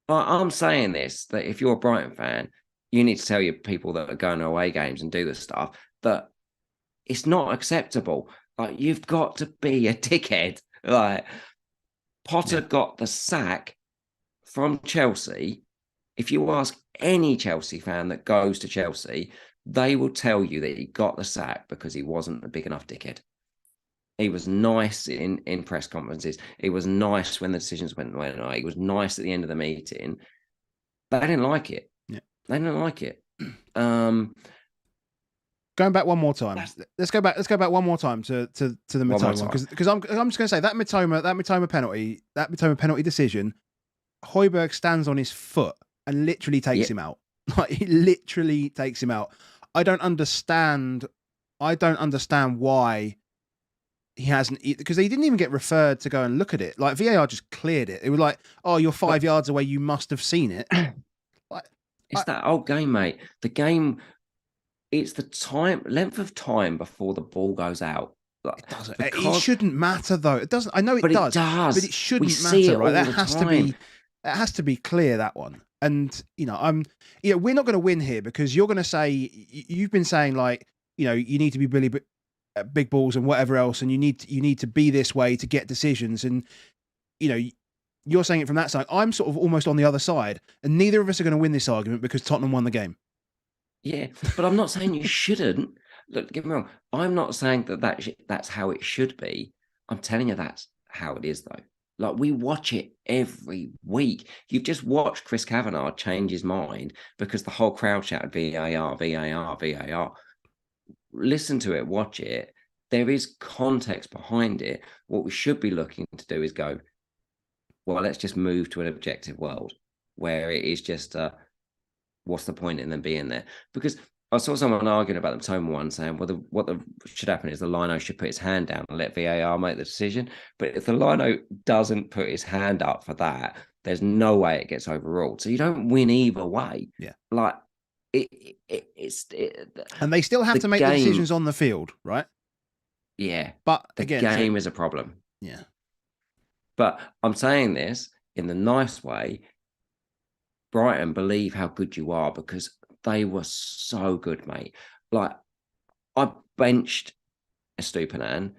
I'm saying this, that if you're a Brighton fan, you need to tell your people that are going to away games and do this stuff that it's not acceptable. Like, you've got to be a dickhead. Like, Potter got the sack from Chelsea. If you ask any Chelsea fan that goes to Chelsea, they will tell you that he got the sack because he wasn't a big enough dickhead. He was nice in press conferences. He was nice when the decisions went away. He was nice at the end of the meeting. They didn't like it. Yeah. They didn't like it. Going back one more time. Let's go back. Let's go back one more time to the Matoma one, because I'm just going to say that Matoma penalty decision. Højbjerg stands on his foot and literally takes him out. Like, he literally takes him out. I don't understand why he hasn't, because he didn't even get referred to go and look at it. Like, VAR just cleared it. It was like, oh, you're 5 yards away. You must have seen it. It's that old game, mate. The game, it's the length of time before the ball goes out. Like, it doesn't. It shouldn't matter, though. It doesn't. I know it does, but it shouldn't matter, right? That has to be clear, that one. And we're not going to win here, because you're going to say, you've been saying, like, you need to be really big balls and whatever else, and you need to be this way to get decisions, and you're saying it from that side. I'm sort of almost on the other side, and neither of us are going to win this argument because Tottenham won the game. Yeah, but I'm not saying you shouldn't. Look, get me wrong. I'm not saying that's how it should be. I'm telling you that's how it is, though. Like, we watch it every week. You've just watched Chris Kavanagh change his mind because the whole crowd shouted VAR, VAR, VAR. Listen to it, watch it. There is context behind it. What we should be looking to do is go, well, let's just move to an objective world where it is just what's the point in them being there? Because I saw someone arguing about the Matoma one, saying, well, what should happen is the lino should put his hand down and let VAR make the decision. But if the lino doesn't put his hand up for that, there's no way it gets overruled. So you don't win either way. Yeah. Like, and they still have to make the decisions on the field, right? Yeah. But the game is a problem. Yeah. But I'm saying this in the nice way. Brighton, believe how good you are, because they were so good, mate. Like, I benched Estupiñán.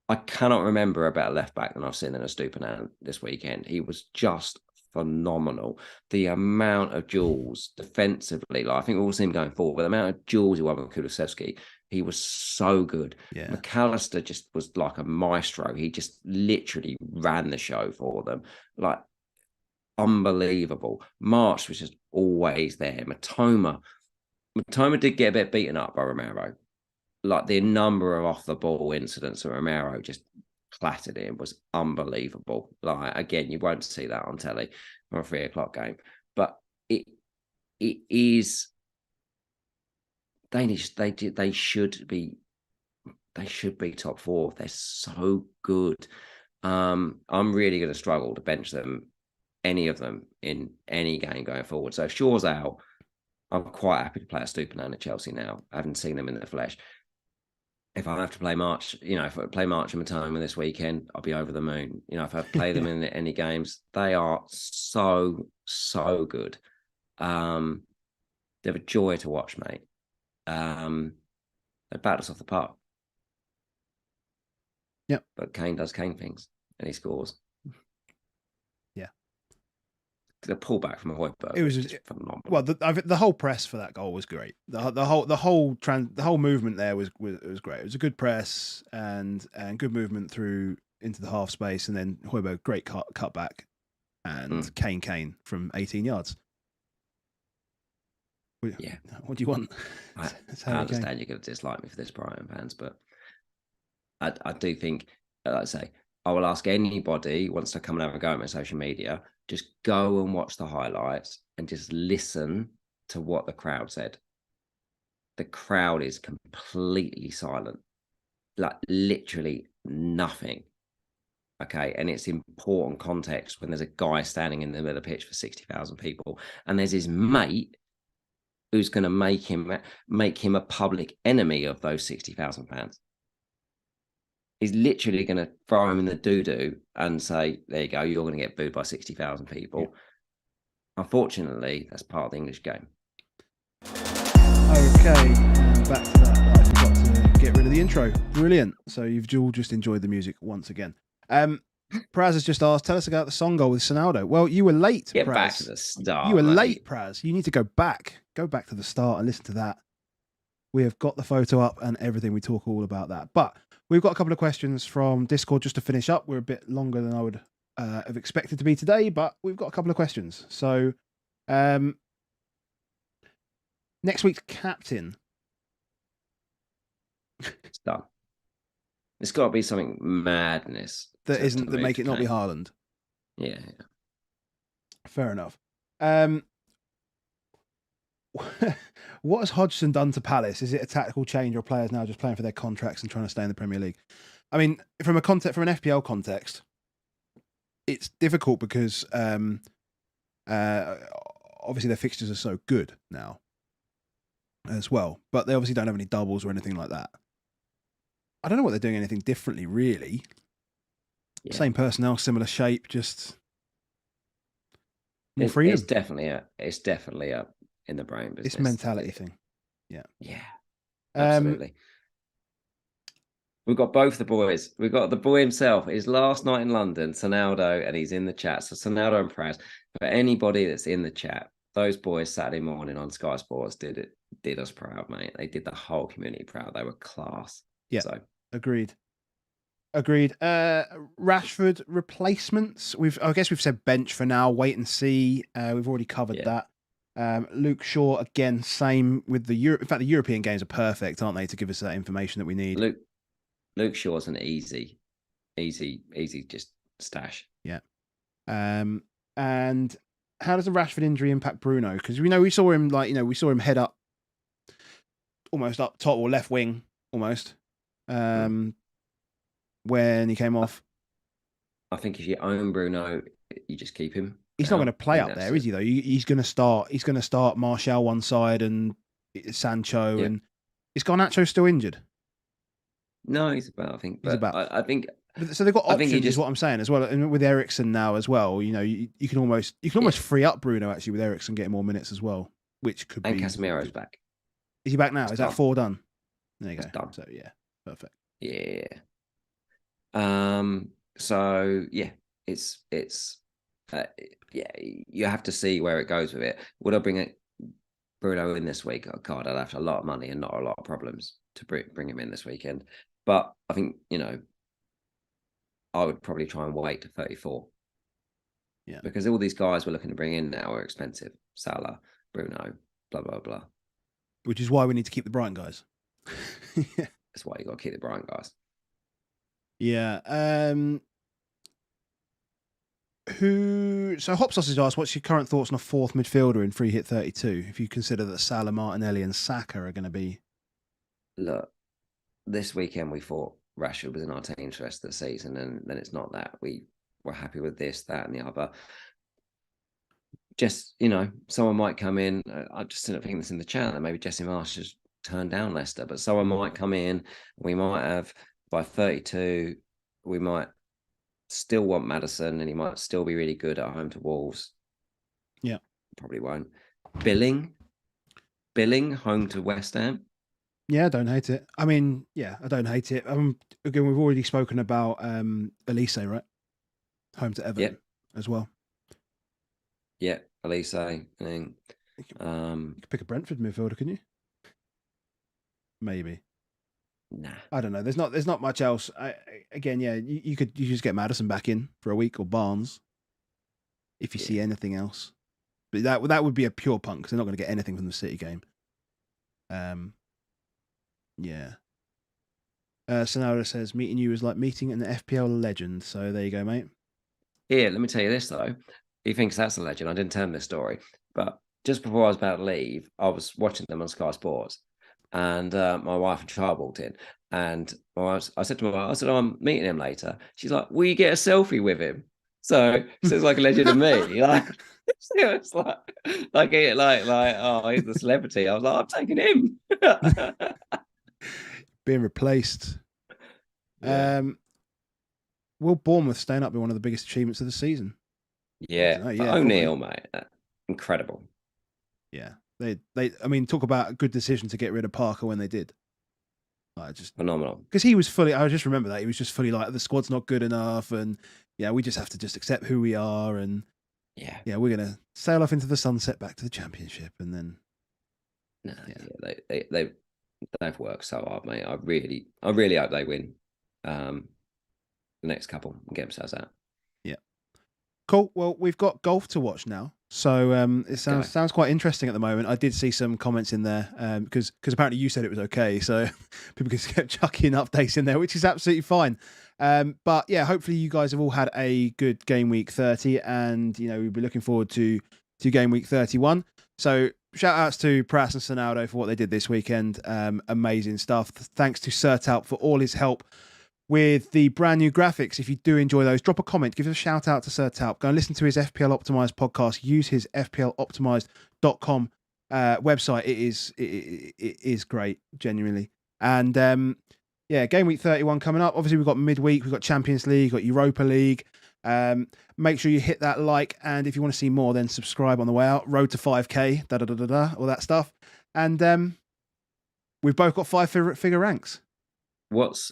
I cannot remember a better left back than I've seen in Estupiñán this weekend. He was just phenomenal. The amount of duels defensively, like, I think we'll see him going forward, but the amount of duels he won with Kulusevski, he was so good. Yeah. McAllister just was like a maestro. He just literally ran the show for them. Like, unbelievable. March was just always there. Matoma did get a bit beaten up by Romero. Like, the number of off the ball incidents that Romero just clattered him was unbelievable. Like, again, you won't see that on telly on a 3:00 game, but it is. They should be top four. They're so good. I'm really going to struggle to bench them, any of them, in any game going forward. So if Shaw's out, I'm quite happy to play a Estupiñán at Chelsea now. I haven't seen them in the flesh. If I have to play March, if I play March and Matoma this weekend, I'll be over the moon. If I play them in any games, they are so, so good. They're a joy to watch, mate. They bat us off the park. Yeah. But Kane does Kane things, and he scores. Yeah. The pullback from Højbjerg. It was phenomenal. Well, the whole press for that goal was great. The whole movement there was great. It was a good press and good movement through into the half space, and then Højbjerg, great cut back, and Kane from 18 yards. Yeah. What do you want? I understand you're going to dislike me for this, Brighton fans, but I do think, like I say, I will ask anybody who wants to come and have a go at my social media, just go and watch the highlights and just listen to what the crowd said. The crowd is completely silent, like literally nothing. Okay, and it's important context when there's a guy standing in the middle of the pitch for 60,000 people, and there's his mate who's going to make him a public enemy of those 60,000 fans. He's literally going to throw him in the doo-doo and say, there you go, you're going to get booed by 60,000 people. Yeah. Unfortunately, that's part of the English game. Okay, back to that. I forgot to get rid of the intro. Brilliant. So you've all just enjoyed the music once again. Praz has just asked, tell us about the song goal with Sonaldo. Well, you were late, Get Praz. back to the start. You were late, Praz. You need to go back. Go back to the start and listen to that. We have got the photo up and everything. We talk all about that. But we've got a couple of questions from Discord just to finish up. We're a bit longer than I would have expected to be today, but we've got a couple of questions. So next week's captain. It's done. It's got to be something madness to move make to it not be Kane. Haaland. Yeah. Fair enough. What has Hodgson done to Palace? Is it a tactical change, or players now just playing for their contracts and trying to stay in the Premier League? I mean, from an FPL context, it's difficult because obviously their fixtures are so good now as well, but they obviously don't have any doubles or anything like that. I don't know what they're doing anything differently, really. Yeah. Same personnel, similar shape, just more freedom. It's definitely up in the brain business. It's a mentality thing. Yeah. Yeah. Absolutely. We've got both the boys. We've got the boy himself. His last night in London, Sonaldo, and he's in the chat. So Sonaldo and Prez. For anybody that's in the chat, those boys Saturday morning on Sky Sports did us proud, mate. They did the whole community proud. They were class. Yeah. So agreed. Rashford replacements. I guess we've said bench for now. Wait and see. We've already covered that. Luke Shaw again. Same with the Europe. In fact, the European games are perfect, aren't they, to give us that information that we need? Luke Shaw's an easy just stash. Yeah. And how does the Rashford injury impact Bruno? Because we saw him we saw him head up, almost up top or left wing, almost. When he came off. I think if you own Bruno, you just keep him. He's not going to play up there, is he? Though he's going to start. He's going to start Martial one side and Sancho, and is Garnacho still injured? No, he's about. I think. He's about. I think. So they've got options, is what I'm saying as well. And with Eriksen now as well, you can almost free up Bruno actually with Eriksen getting more minutes as well, which could be. And Casemiro's back. Is he back now? Is that 4 done? There you go. Done. So yeah, perfect. Yeah. So yeah, it's you have to see where it goes with it. Would I bring Bruno in this week? Oh God, I'd have a lot of money and not a lot of problems to bring him in this weekend. But I think I would probably try and wait to 34. Yeah, because all these guys we're looking to bring in now are expensive. Salah, Bruno, blah blah blah. Which is why we need to keep the Brighton guys. Yeah. That's why you got to keep the Brighton guys. Yeah. So Hop Sausage asked, what's your current thoughts on a fourth midfielder in free hit 32? If you consider that Salah, Martinelli, and Saka are going to be. Look, this weekend we thought Rashford was in our team for the rest of the season, and then it's not that. We were happy with this, that, and the other. Just, someone might come in. I just didn't think this in the chat that maybe Jesse Marsh has turned down Leicester, but someone might come in. We might have, by 32, we might still want Maddison, and he might still be really good at home to Wolves. Yeah. Probably won't. Billing home to West Ham. Yeah, I don't hate it. I mean, yeah, I don't hate it. Again, we've already spoken about Elise, right? Home to Everton as well. Yeah, Elise. I think. You could pick a Brentford midfielder, couldn't you? Maybe. Nah. I don't know. There's not much else. You just get Maddison back in for a week, or Barnes, if you see anything else. But that would be a pure punt because they're not going to get anything from the City game. Yeah. Sonaldo says meeting you is like meeting an FPL legend. So there you go, mate. Here, let me tell you this though. He thinks that's a legend. I didn't tell him this story, but just before I was about to leave, I was watching them on Sky Sports, and my wife and child walked in, and I said to my wife, I'm meeting him later. She's like, will you get a selfie with him? So it's like a legend to me. Like it's like oh, he's the celebrity. I was like, I'm taking him. Being replaced. Yeah. Will Bournemouth staying up be one of the biggest achievements of the season? Yeah. O'Neill, mate. Incredible. Yeah. I mean, talk about a good decision to get rid of Parker when they did. Just phenomenal. Because he was fully, I just remember that he was just fully like, the squad's not good enough, and we just have to just accept who we are, and we're gonna sail off into the sunset back to the Championship, and then they've worked so hard, mate. I really hope they win the next couple and get themselves out. Yeah. Cool. Well, we've got golf to watch now. So it Let's go. sounds quite interesting at the moment. I did see some comments in there because apparently you said it was okay, so people can keep chucking updates in there, which is absolutely fine. But yeah, hopefully you guys have all had a good game week 30, and we'll be looking forward to game week 31. So shout outs to Prass and Sonaldo for what they did this weekend. Amazing stuff. Thanks to Sertalp for all his help with the brand new graphics. If you do enjoy those, drop a comment, give us a shout out to Sertalp. Go and listen to his FPL Optimized podcast. Use his FPLoptimized.com website. It is great, genuinely. And game week 31 coming up. Obviously, we've got midweek, we've got Champions League, we've got Europa League. Make sure you hit that like, and if you want to see more, then subscribe on the way out. Road to 5k, all that stuff. And we've both got 5-figure ranks. What's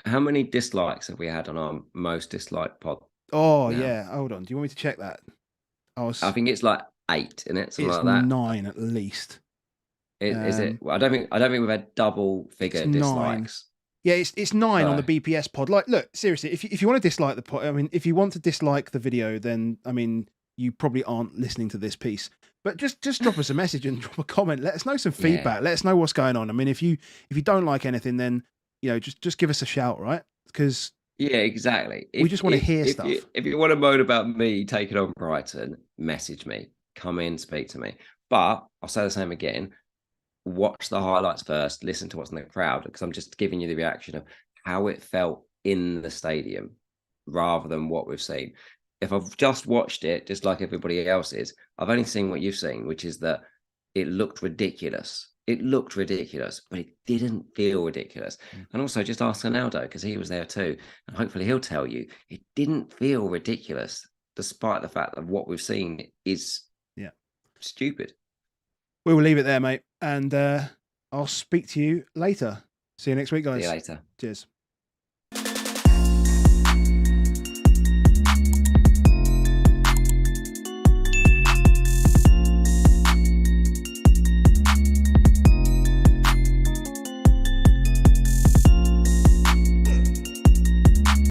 how many dislikes have we had on our most disliked pod? Oh now? Yeah, hold on. Do you want me to check that? I think it's like 8, isn't it? Something it's like that. 9 at least. Is it? Well, I don't think we've had double figure dislikes. 9. Yeah, it's 9 on the BPS pod. Like, look, seriously, if you want to dislike the pod, I mean, if you want to dislike the video, then I mean, you probably aren't listening to this piece. But just drop us a message and drop a comment. Let us know some feedback. Yeah. Let us know what's going on. I mean, if you don't like anything, then just give us a shout, right? Because exactly. We just want to hear stuff. If you want to moan about me taking on Brighton, message me. Come in, speak to me. But I'll say the same again. Watch the highlights first. Listen to what's in the crowd, because I'm just giving you the reaction of how it felt in the stadium rather than what we've seen. If I've just watched it, just like everybody else is, I've only seen what you've seen, which is that it looked ridiculous. It looked ridiculous, but it didn't feel ridiculous. And also just ask Sonaldo, because he was there too. And hopefully he'll tell you it didn't feel ridiculous, despite the fact that what we've seen is stupid. We will leave it there, mate. And I'll speak to you later. See you next week, guys. See you later. Cheers.